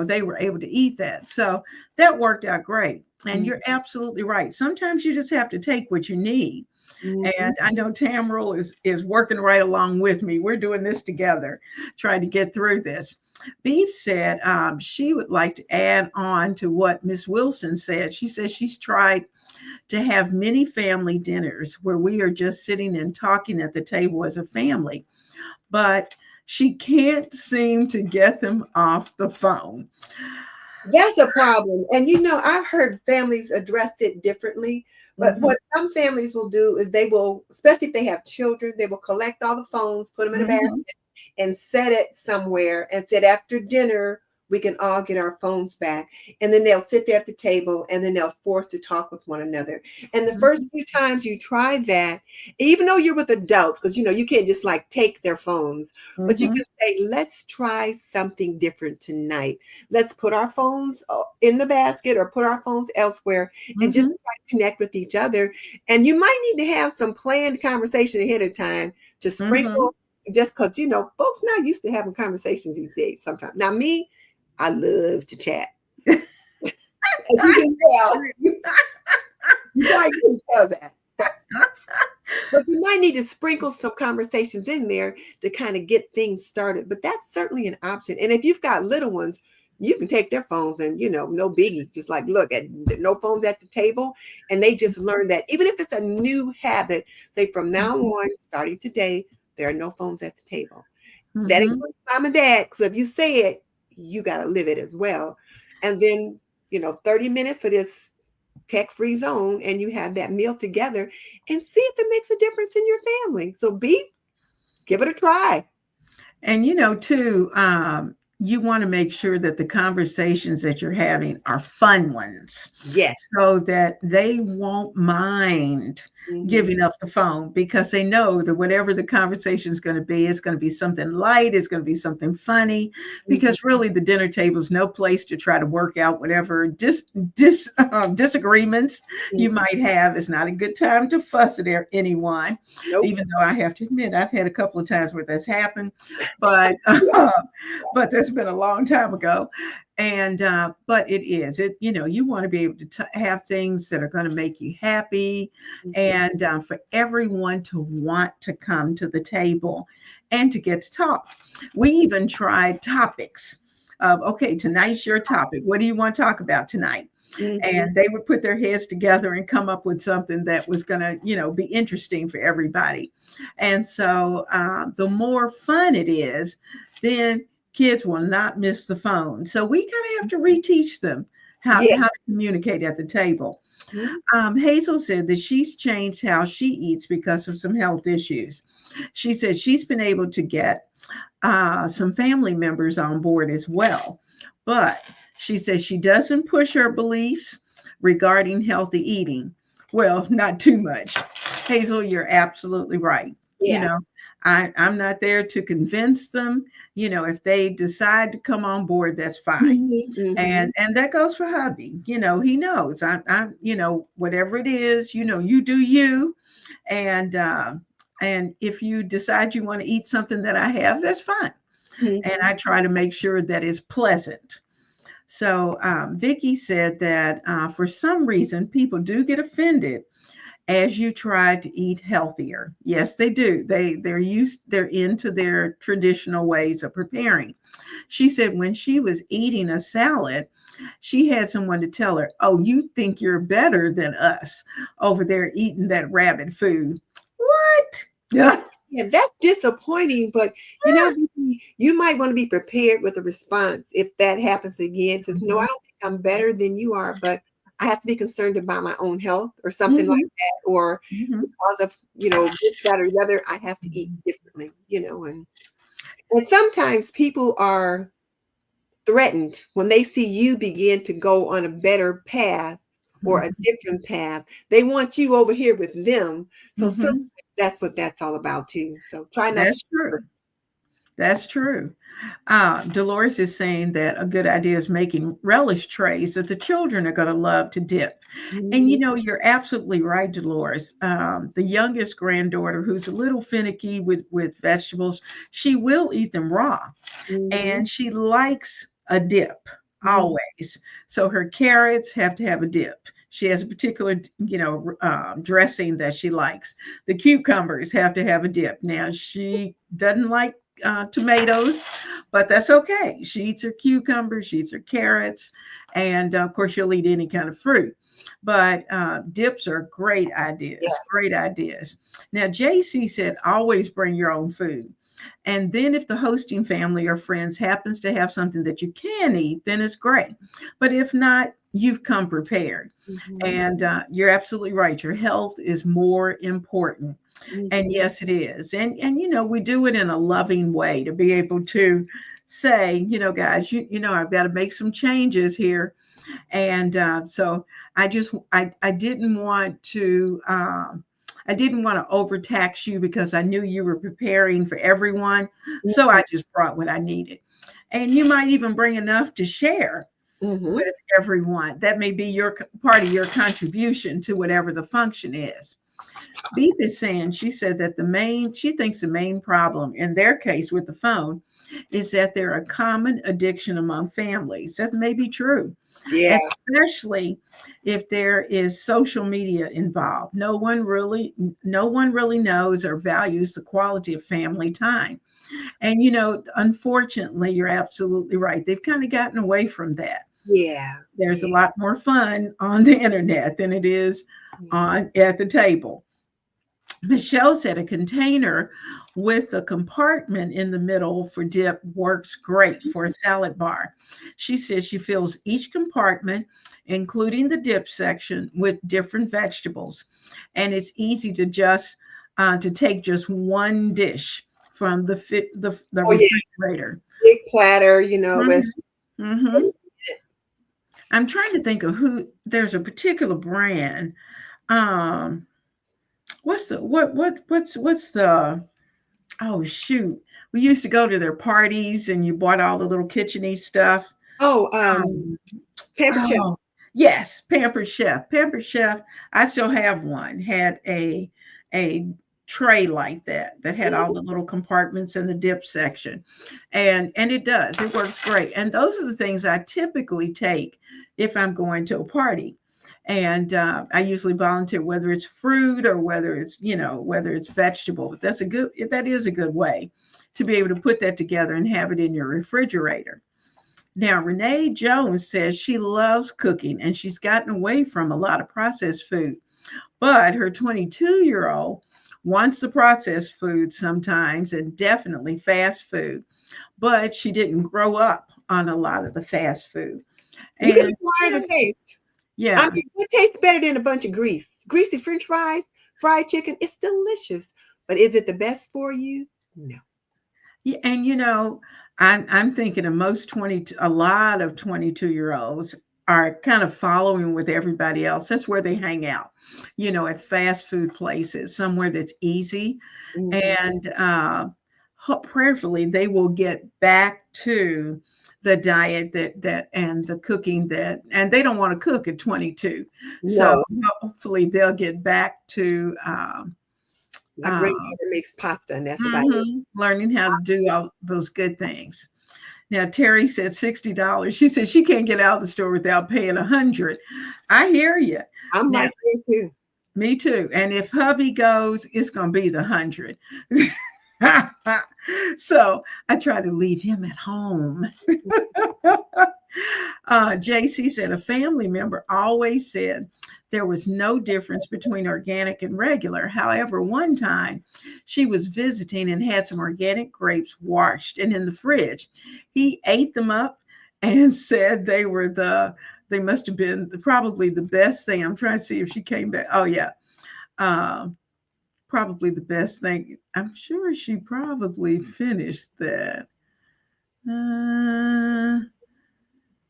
they were able to eat that. So that worked out great. And Mhm. you're absolutely right. Sometimes you just have to take what you need. Mhm. And I know Tamril is working right along with me. We're doing this together, trying to get through this. Beef said she would like to add on to what Miss Wilson said. She says she's tried to have many family dinners where we are just sitting and talking at the table as a family, but she can't seem to get them off the phone. That's a problem. And I've heard families address it differently. But Mm-hmm, what some families will do is they will, especially if they have children, they will collect all the phones, put them in a mm-hmm, basket, and set it somewhere and said after dinner we can all get our phones back. And then they'll sit there at the table and then they'll force to talk with one another. And the mm-hmm, first few times you try that, even though you're with adults, because you can't just like take their phones, but you mm-hmm, can say, let's try something different tonight. Let's put our phones in the basket or put our phones elsewhere and just mm-hmm, try to connect with each other. And you might need to have some planned conversation ahead of time to mm-hmm. sprinkle, just because folks not used to having conversations these days sometimes. Now me, I love to chat. As you I can do tell, too. you probably can tell that. But you might need to sprinkle some conversations in there to kind of get things started. But that's certainly an option. And if you've got little ones, you can take their phones and, no biggie. Just like, look, at no phones at the table. And they just learn that even if it's a new habit, say from now on, starting today, there are no phones at the table. That Mm-hmm. includes mom and dad. Because if you say it, you got to live it as well. And then, 30 minutes for this tech-free zone, and you have that meal together and see if it makes a difference in your family. So give it a try. And too, you want to make sure that the conversations that you're having are fun ones Yes. so that they won't mind Hmm. giving up the phone because they know that whatever the conversation is going to be, it's going to be something light, it's going to be something funny, Hmm. because really the dinner table is no place to try to work out whatever disagreements you Hmm. might have. It's not a good time to fuss at anyone, Nope. even though I have to admit I've had a couple of times where that's happened, but Yeah. but that's been a long time ago. And but you want to be able to have things that are going to make you happy, Mhm. and for everyone to want to come to the table and to get to talk. We even tried topics of, okay, tonight's your topic, what do you want to talk about tonight? Mhm. And they would put their heads together and come up with something that was going to be interesting for everybody. And so the more fun it is, then kids will not miss the phone. So we kind of have to reteach them Yeah. how to communicate at the table. Mhm. Hazel said that she's changed how she eats because of some health issues. She said she's been able to get some family members on board as well. But she says she doesn't push her beliefs regarding healthy eating. Well, not too much. Hazel, you're absolutely right. You Yeah. know, I'm not there to convince them. If they decide to come on board, that's fine. Mhm. Mhm. And that goes for hubby. He knows I'm whatever it is, you do you. And and if you decide you want to eat something that I have, that's fine. And Mhm. I try to make sure that it's pleasant. So Vicky said that for some reason people do get offended as you try to eat healthier. Yes, they do. They're into their traditional ways of preparing. She said when she was eating a salad, she had someone to tell her, "Oh, you think you're better than us over there eating that rabbit food." What? Yeah. Yeah. Yeah, that's disappointing, but you might want to be prepared with a response if that happens again. Says, no, I Mhm, don't think I'm better than you are, but I have to be concerned about my own health or something like mhm, that. Or mhm, because of, this, that, or the other, I have to eat differently, and sometimes people are threatened when they see you begin to go on a better path or a mhm, different path. They want you over here with them. So sometimes mhm. that's what that's all about too. So try not to That's share. true. That's true. Dolores is saying that a good idea is making relish trays that the children are going to love to dip. And Mhm, you're absolutely right, Dolores. The youngest granddaughter, who's a little finicky with vegetables, she will eat them raw, mhm, and she likes a dip mhm. always. So her carrots have to have a dip. She has a particular, dressing that she likes. The cucumbers have to have a dip. Now she doesn't like tomatoes, but that's okay. She eats her cucumbers, she eats her carrots, and of course she'll eat any kind of fruit. But dips are great ideas. Yes. Great ideas. Now JC said, always bring your own food. And then if the hosting family or friends happens to have something that you can eat, then it's great. But if not, you've come prepared. Mhm, And you're absolutely right. Your health is more important. And mhm. yes, it is. And we do it in a loving way to be able to say, guys, I've got to make some changes here. And so I didn't want to overtax you because I knew you were preparing for everyone. So Mhm, I just brought what I needed. And you might even bring enough to share mhm. with everyone. That may be your part of your contribution to whatever the function is. Beep is saying, she said that she thinks the main problem in their case with the phone is that they're a common addiction among families. That may be true, Yeah, especially if there is social media involved. No one really knows or values the quality of family time. And unfortunately, you're absolutely right. They've kind of gotten away from that. yeah, There's a yeah, lot more fun on the internet than it is yeah. on at the table. Michelle said a container with a compartment in the middle for dip works great for a salad bar. She says she fills each compartment, including the dip section, with different vegetables, and it's easy to take just one dish from the Oh, yeah, refrigerator. big platter, with Mhm, mhm. I'm trying to think of who. There's a particular brand. Um, what's the Oh shoot. We used to go to their parties and you bought all the little kitcheny stuff. oh, Um, Pampered Chef. oh, yes, Pampered Chef. Pampered Chef, I still have one, had a tray like that had all the little compartments in the dip section. And it does. It works great. And those are the things I typically take if I'm going to a party. And I usually volunteer whether it's fruit or whether it's vegetable. But that is a good way to be able to put that together and have it in your refrigerator. Now, Renee Jones says she loves cooking and she's gotten away from a lot of processed food. But her 22-year-old wants the processed food sometimes and definitely fast food. But she didn't grow up on a lot of the fast food. You can And acquire the taste. I yeah, mean, it tastes better than a bunch of grease. Greasy French fries, fried chicken, it's delicious. But is it the best for you? No. yeah, and I'm thinking of a lot of 22-year-olds are kind of following with everybody else. That's where they hang out, at fast food places, somewhere that's easy. Mhm. And prayerfully, they will get back to the diet that and the cooking and they don't want to cook at 22. So No, hopefully they'll get back to my uh, granddaughter makes pasta, and that's about it. learning how to do all those good things. Now Terry said $60. She said she can't get out of the store without paying 100. I hear you. I'm Now right there too. me too. And if hubby goes, it's gonna be the 100. So I try to leave him at home. JC said a family member always said there was no difference between organic and regular. However, one time she was visiting and had some organic grapes washed and in the fridge. He ate them up and said they must have been probably the best thing. I'm trying to see if she came back. Oh yeah. Uh, Probably the best thing. I'm sure she probably finished that. Uh,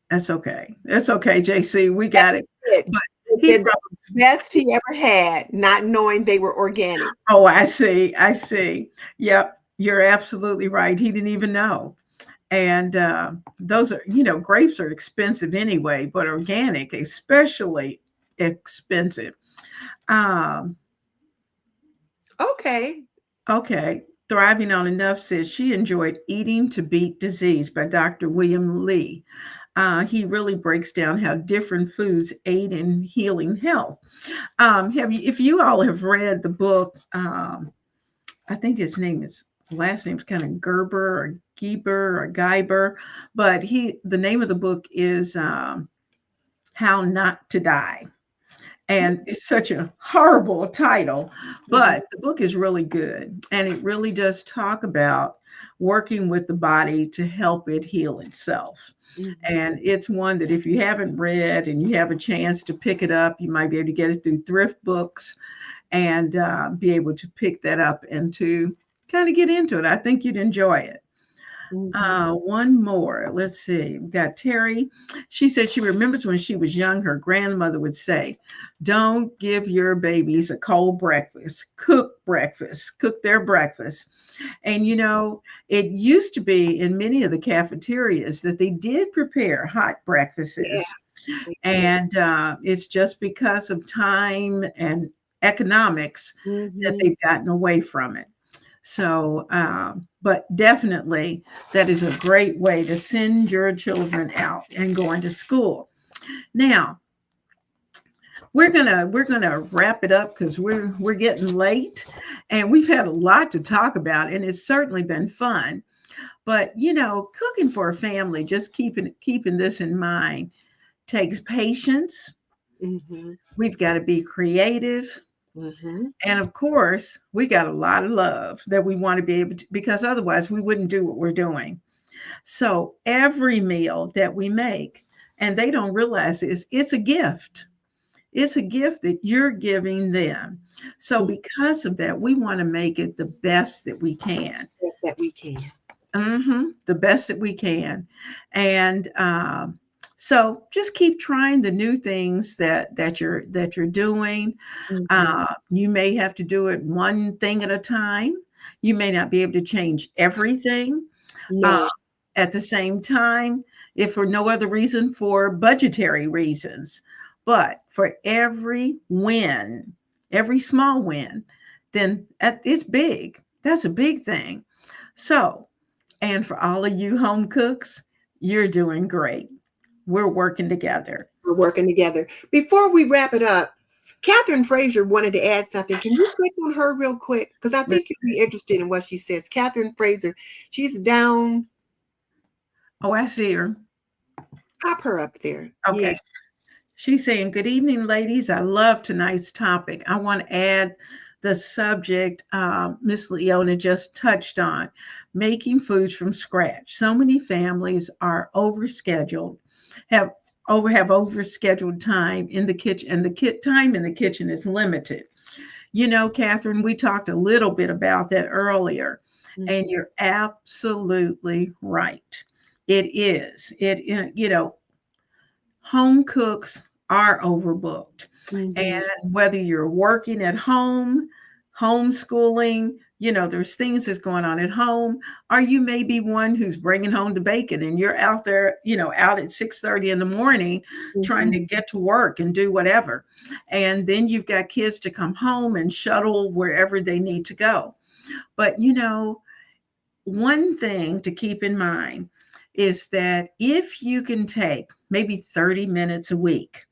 that's okay. That's okay, JC. We That's got it. it. But It he said the probably, best he ever had, not knowing they were organic. oh, I see. I see. Yep. You're absolutely right. He didn't even know. And those are, grapes are expensive anyway, but organic, especially expensive. Um, Okay. okay. Thriving on Enough says she enjoyed Eating to Beat Disease by Dr. William Lee. He really breaks down how different foods aid in healing health. If you all have read the book, I think his name is last name's kind of Gerber or Gieber or Geiber, but the name of the book is How Not to Die. And it's such a horrible title, Mhm. but the book is really good. And it really does talk about working with the body to help it heal itself. Mhm. And it's one that if you haven't read and you have a chance to pick it up, you might be able to get it through thrift books and be able to pick that up and to kind of get into it. I think you'd enjoy it. Mhm. One more. Let's see. We got Terry. She said she remembers when she was young, her grandmother would say, "Don't give your babies a cold breakfast. Cook their breakfast." And it used to be in many of the cafeterias that they did prepare hot Yeah, breakfasts, they did. and it's just because of time and economics that Mhm. they've gotten away from it. So, but definitely that is a great way to send your children out and going to school. Now, we're gonna wrap it up because we're getting late, and we've had a lot to talk about, and it's certainly been fun. But cooking for a family, just keeping this in mind, takes patience. Mhm. We've got to be creative. Mhm. And of course, we got a lot of love that we want to be able to, because otherwise we wouldn't do what we're doing. So every meal that we make, and they don't realize this, it's a gift. It's a gift that you're giving them. So Mhm. because of that, we want to make it the best that we can. Best that we can. The best that we can. And so just keep trying the new things that you're doing. Mhm. You may have to do it one thing at a time. You may not be able to change everything uh, Yeah. at the same time, if for no other reason, for budgetary reasons. But for every win, every small win, then it's big. That's a big thing. So, and for all of you home cooks, you're doing great. We're working together. We're working together. Before we wrap it up, Catherine Fraser wanted to add something. Can you click on her real quick? Because I think Let's you'll be interested in what she says. Catherine Fraser, she's down. Oh, I see her. Pop her up there. Yeah. Okay. She's saying, "Good evening, ladies. I love tonight's topic. I want to add the subject Miss Leona just touched on, making foods from scratch. So many families are overscheduled, have have overscheduled time in the kitchen, and the time in the kitchen is limited. Catherine, we talked a little bit about that earlier, and Mhm. you're absolutely right. It is. Home cooks are overbooked. Mhm. And whether you're working at home, homeschooling, there's things that's going on at home, or you may be one who's bringing home the bacon and you're out there, out at 6:30 in the morning trying Mhm. to get to work and do whatever. And then you've got kids to come home and shuttle wherever they need to go. But, one thing to keep in mind is that if you can take maybe 30 minutes a week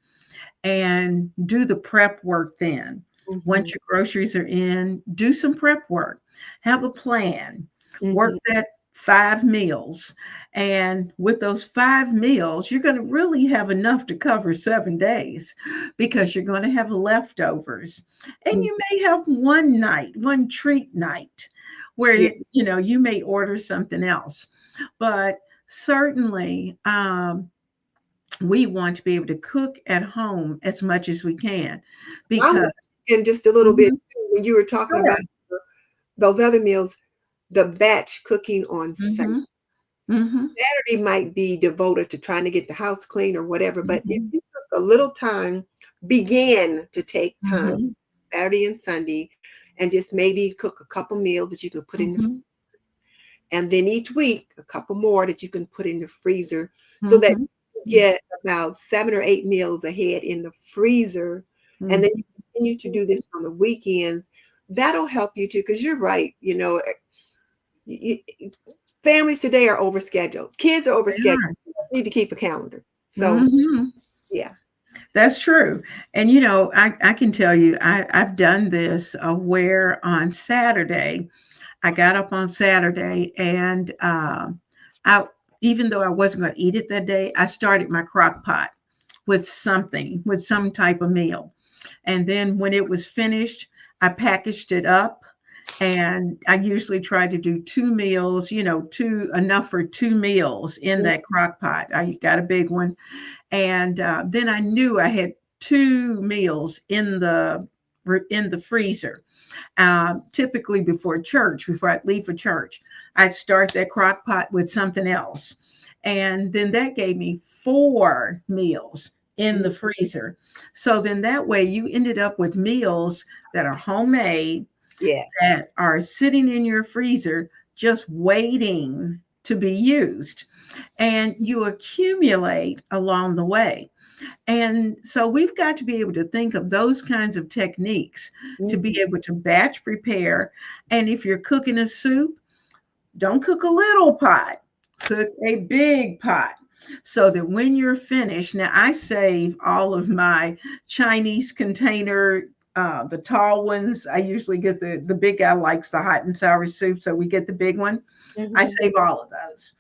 and do the prep work, then Mhm. once your groceries are in, do some prep work, have a plan, work Mhm. that 5 meals. And with those 5 meals, you're going to really have enough to cover 7 days because you're going to have leftovers. And Mhm. you may have one night, one treat night, where Yeah. you may order something else. But certainly, we want to be able to cook at home as much as we can I because was thinking just a little bit Mhm. too, when you were talking about Sure. those other meals, the batch cooking on Sunday. Mhm. Mhm. Saturday might be devoted to trying to get the house clean or whatever, but if Mhm. you took a little time, began to take time Mhm. Saturday and Sunday, and just maybe cook a couple meals that you could put in the Mhm. and then each week a couple more that you can put in the freezer, so that Mhm. you get about 7 or 8 meals ahead in the freezer, and then Mhm. you continue to do this on the weekends. That'll help you too, because you're right. Families today are overscheduled. Kids are They overscheduled. are. You need to keep a calendar. So Mhm. yeah. That's true. And I can tell you, I've done this where on Saturday, I got up on Saturday and I, even though I wasn't going to eat it that day, I started my crock pot with something, with some type of meal. And then when it was finished, I packaged it up. And I usually try to do 2 meals, two enough for 2 meals in that crock pot. I got a big one, and then I knew I had 2 meals in the freezer. Typically before I'd leave for church, I'd start that crock pot with something else, and then that gave me 4 meals in the Mhm. freezer. So then that way you ended up with meals that are homemade, Yes. that are sitting in your freezer just waiting to be used, and you accumulate along the way. And so we've got to be able to think of those kinds of techniques to be Mhm. able to batch prepare. And if you're cooking a soup, don't cook a little pot, cook a big pot. So that when you're finished, now I save all of my Chinese container, the tall ones. I usually get the big guy likes the hot and sour soup, so we get the big one. I Mhm. save all of those,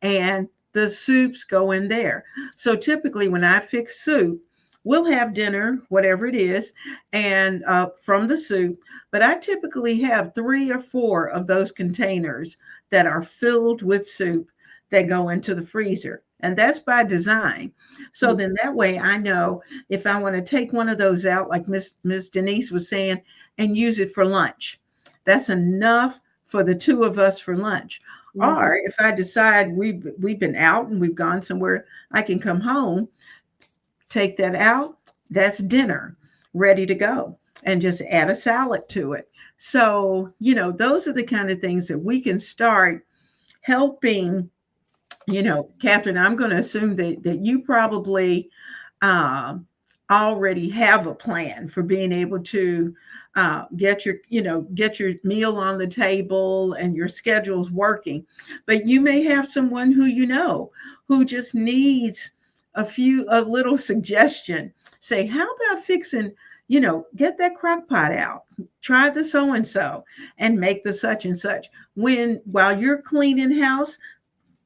and the soups go in there. So typically, when I fix soup, we'll have dinner, whatever it is, and from the soup. But I typically have 3 or 4 of those containers that are filled with soup that go into the freezer. And that's by design. So Mhm. then that way I know if I want to take one of those out, like Miss Denise was saying, and use it for lunch. That's enough for the 2 of us for lunch. Mhm. Or if I decide we've been out and we've gone somewhere, I can come home, take that out. That's dinner ready to go, and just add a salad to it. So, those are the kind of things that we can start helping. Catherine, I'm going to assume that you probably um, already have a plan for being able to get your meal on the table and your schedule's working. But you may have someone who just needs a little suggestion. Say, how about fixing, get that crock pot out, try the so and so, and make the such and such. While you're cleaning house,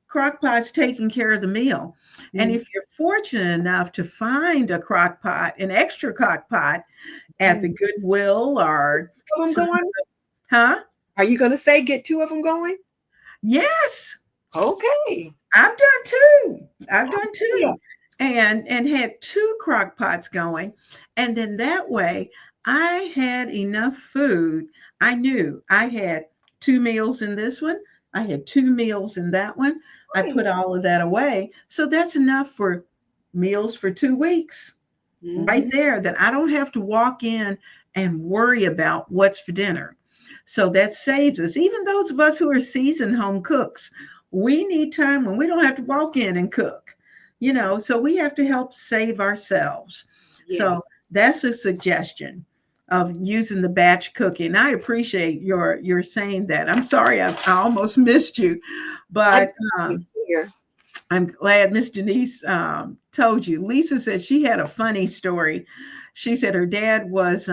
crock pot's taking care of the meal. And Mhm. if you're fortunate enough to find a crock pot, an extra crock pot at the Mhm. Goodwill or Two of them some, going? huh? Are you going to say get 2 of them going? Yes, Okay. I've done two. I've done Yeah. two, and had 2 crock pots going, and then that way I had enough food. I knew I had 2 meals in this one. I had 2 meals in that one. I Right. put all of that away, so that's enough for meals for 2 weeks right Mhm. there. That I don't have to walk in and worry about what's for dinner. So that saves us. Even those of us who are seasoned home cooks, we need time when we don't have to walk in and cook. So we have to help save ourselves. Yeah. So that's a suggestion of using the batch cooking. I appreciate your saying that. I'm sorry I almost missed you, I but just was here. I'm glad Miss Denise told you. Lisa said she had a funny story. She said her dad was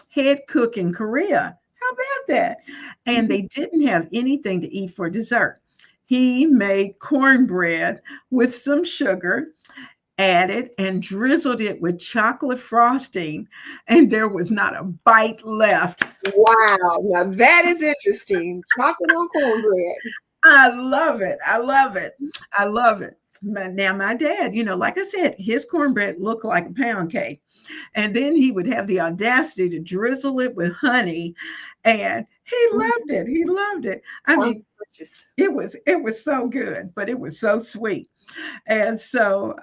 head cook in Korea. How about that? And Mhm. they didn't have anything to eat for dessert. He made cornbread with some sugar, added and drizzled it with chocolate frosting, and there was not a bite left. Wow. Now that is interesting. Chocolate on cornbread. I love it. I love it. I love it. Now, my dad, like I said, his cornbread looked like a pound cake. And then he would have the audacity to drizzle it with honey and He Mhm. loved it. He loved it. I Sounds mean, delicious. it was so good, but it was so sweet. And so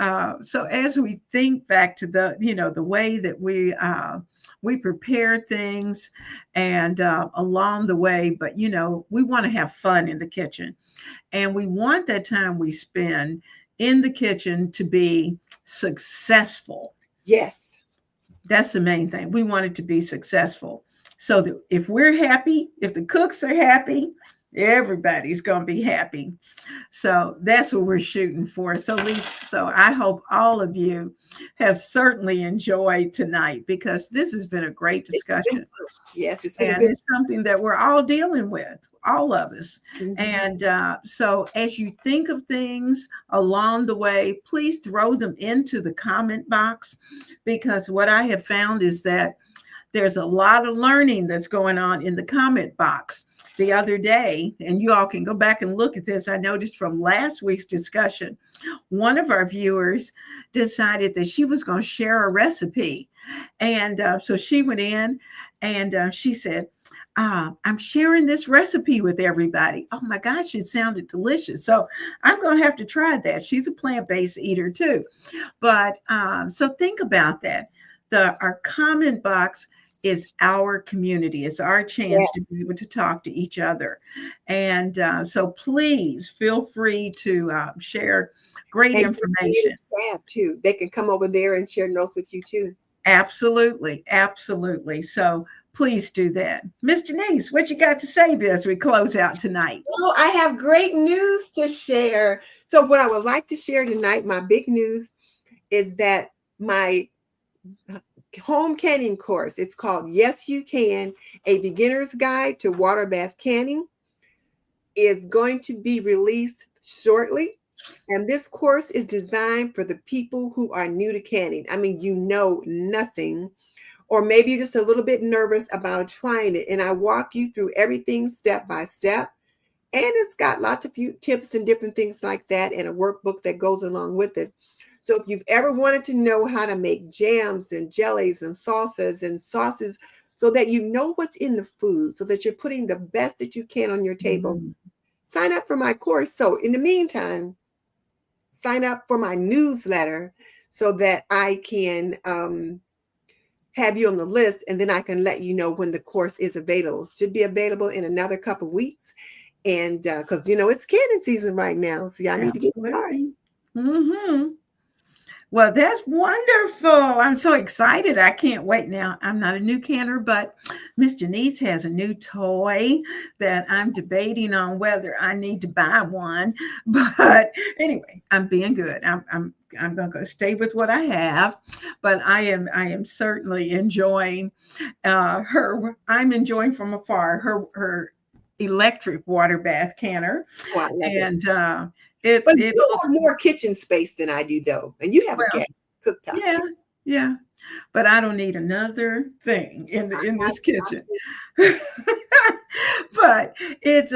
so as we think back to the way that we prepare things and along the way, but we want to have fun in the kitchen, and we want that time we spend in the kitchen to be successful. Yes. That's the main thing. We want it to be successful. So that if we're happy, if the cooks are happy, everybody's going to be happy. So that's what we're shooting for. So Lisa, so I hope all of you have certainly enjoyed tonight, because this has been a great It's been discussion, good. Yes, it's been a and good. it's something that we're all dealing with, all of us. Mhm. And so as you think of things along the way, please throw them into the comment box, because what I have found is that there's a lot of learning that's going on in the comment box. The other day, and you all can go back and look at this, I noticed from last week's discussion, one of our viewers decided that she was going to share a recipe. And so she went in and she said, I'm sharing this recipe with everybody. Oh my gosh, it sounded delicious. So I'm going to have to try that. She's a plant based eater too. But so think about that. Our comment box is our community. It's our Yeah. chance to be able to talk to each other. And so please feel free to share great And your information. community staff too. They can come over there and share notes with you too. Absolutely. Absolutely. So please do that. Miss Denise, what you got to say as we close out tonight? Well, I have great news to share. So, what I would like to share tonight, my big news is that my home canning course, it's called Yes You Can, a beginner's guide to water bath canning, is going to be released shortly. And this course is designed for the people who are new to canning. I mean, you know nothing, or maybe you're just a little bit nervous about trying it. And I walk you through everything step by step. And it's got lots of few tips and different things like that, and a workbook that goes along with it. So if you've ever wanted to know how to make jams and jellies and salsas and sauces so that you know what's in the food, so that you're putting the best that you can on your table, Mm. sign up for my course. So in the meantime, sign up for my newsletter so that I can have you on the list, and then I can let you know when the course is available. It should be available in another couple of weeks. And because it's canning season right now, so I need to get started. Absolutely. Hmm. Well, that's wonderful. I'm so excited. I can't wait now. I'm not a new canner, but Miss Denise has a new toy that I'm debating on whether I need to buy one. But anyway, I'm being good. I'm going to stay with what I have, but I am certainly enjoying her. I'm enjoying from afar her electric water bath canner, Oh, I love it. and it But it you have more kitchen space than I do, though, and you have a well, gas cooktop yeah, too. yeah, but I don't need another thing in I, this kitchen. But it's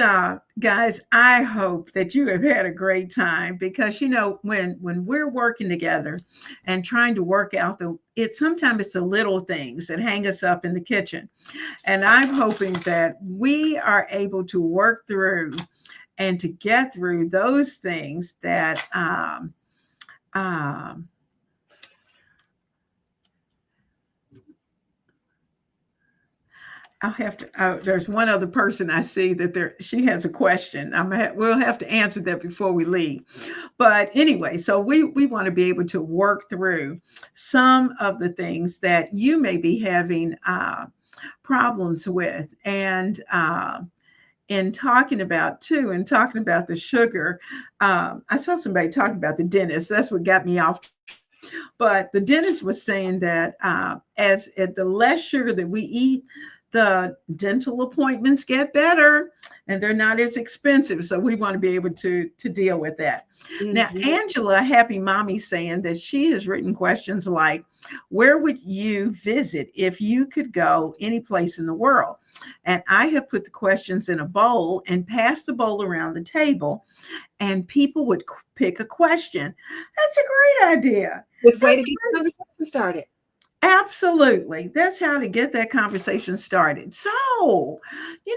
guys, I hope that you have had a great time, because when we're working together and trying to work out sometimes it's the little things that hang us up in the kitchen. And I'm hoping that we are able to work through and to get through those things that um I'll have to. There's one other person I see that she has a question. We'll have to answer that before we leave. But anyway, so we want to be able to work through some of the things that you may be having problems with, and in talking about the sugar. I saw somebody talking about the dentist. That's what got me off. But the dentist was saying that as at the less sugar that we eat, the dental appointments get better and they're not as expensive. So we want to be able to deal with that. Now, Mhm. Angela, Happy Mommy, saying that she has written questions like, where would you visit if you could go any place in the world? And I have put the questions in a bowl and passed the bowl around the table, and people would pick a question. That's a great idea. Good way That's to get the conversation started. Absolutely. That's how to get that conversation started. So,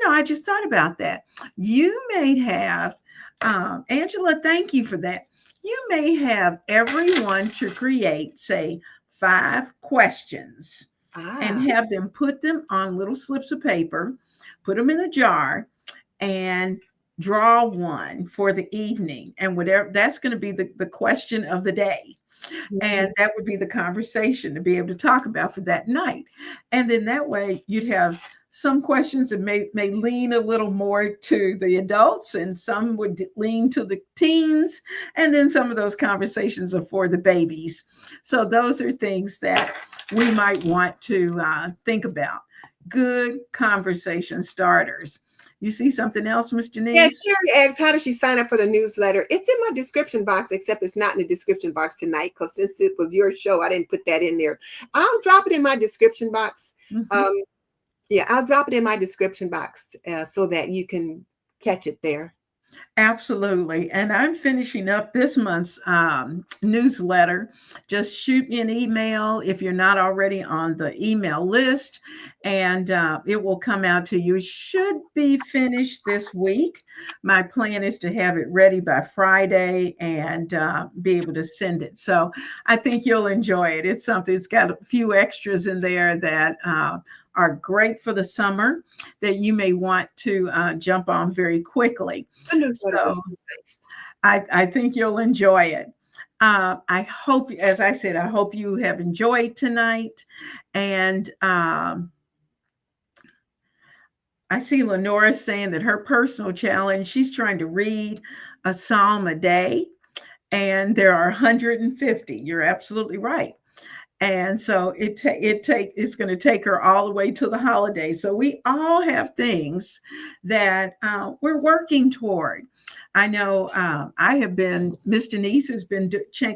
I just thought about that. You may have, Angela, thank you for that. You may have everyone to create, say, 5 questions and Ah, have them put them on little slips of paper, put them in a jar, and draw one for the evening. And whatever that's going to be the question of the day. And mhm. that would be the conversation to be able to talk about for that night. And then that way you'd have some questions that may lean a little more to the adults, and some would lean to the teens, and then some of those conversations are for the babies. So those are things that we might want to think about. Good conversation starters. You see something else, Miss Yeah, Denise? Sherry asks, how does she sign up for the newsletter? It's in my description box, except it's not in the description box tonight because since it was your show, I didn't put that in there. I'll drop it in my description box. Mhm. Um, yeah, I'll drop it in my description box so that you can catch it there. Absolutely. And I'm finishing up this month's newsletter. Just shoot me an email if you're not already on the email list, and it will come out to you. It should be finished this week. My plan is to have it ready by Friday and be able to send it. So I think you'll enjoy it. It's something, it's got a few extras in there that are great for the summer that you may want to jump on very quickly. The newsletters are So so nice. I think you'll enjoy it. I hope, as I said, I hope you have enjoyed tonight. And I see Lenora saying that her personal challenge, she's trying to read a psalm a day, and there are 150. You're absolutely right. And so it's going to take her all the way to the holidays. So we all have things that we're working toward. I know I have been, Miss Denise has been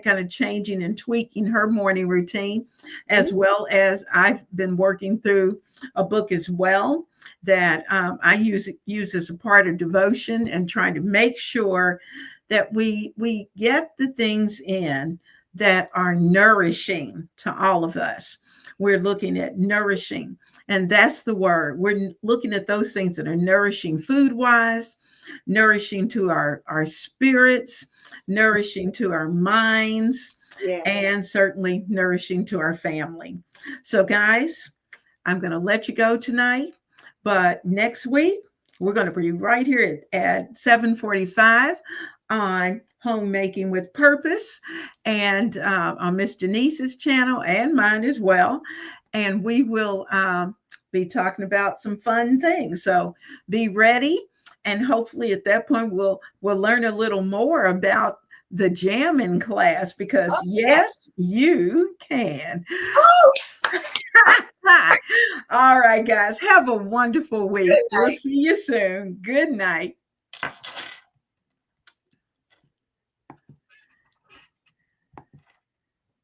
kind of changing and tweaking her morning routine, as well as I've been working through a book as well that I use as a part of devotion, and trying to make sure that we get the things in that are nourishing to all of us. We're looking at nourishing, and that's the word. We're looking at those things that are nourishing food wise, nourishing to our spirits, nourishing to our minds, Yeah. and certainly nourishing to our family. So, guys, I'm going to let you go tonight, but next week we're going to be right here at 7:45 on Homemaking with Purpose, and on Miss Denise's channel and mine as well. And we will be talking about some fun things. So be ready, and hopefully at that point we'll learn a little more about the jamming class, because Oh, yeah. yes, you can. Oh, All right, guys, have a wonderful week. good We'll night. see you soon. Good night.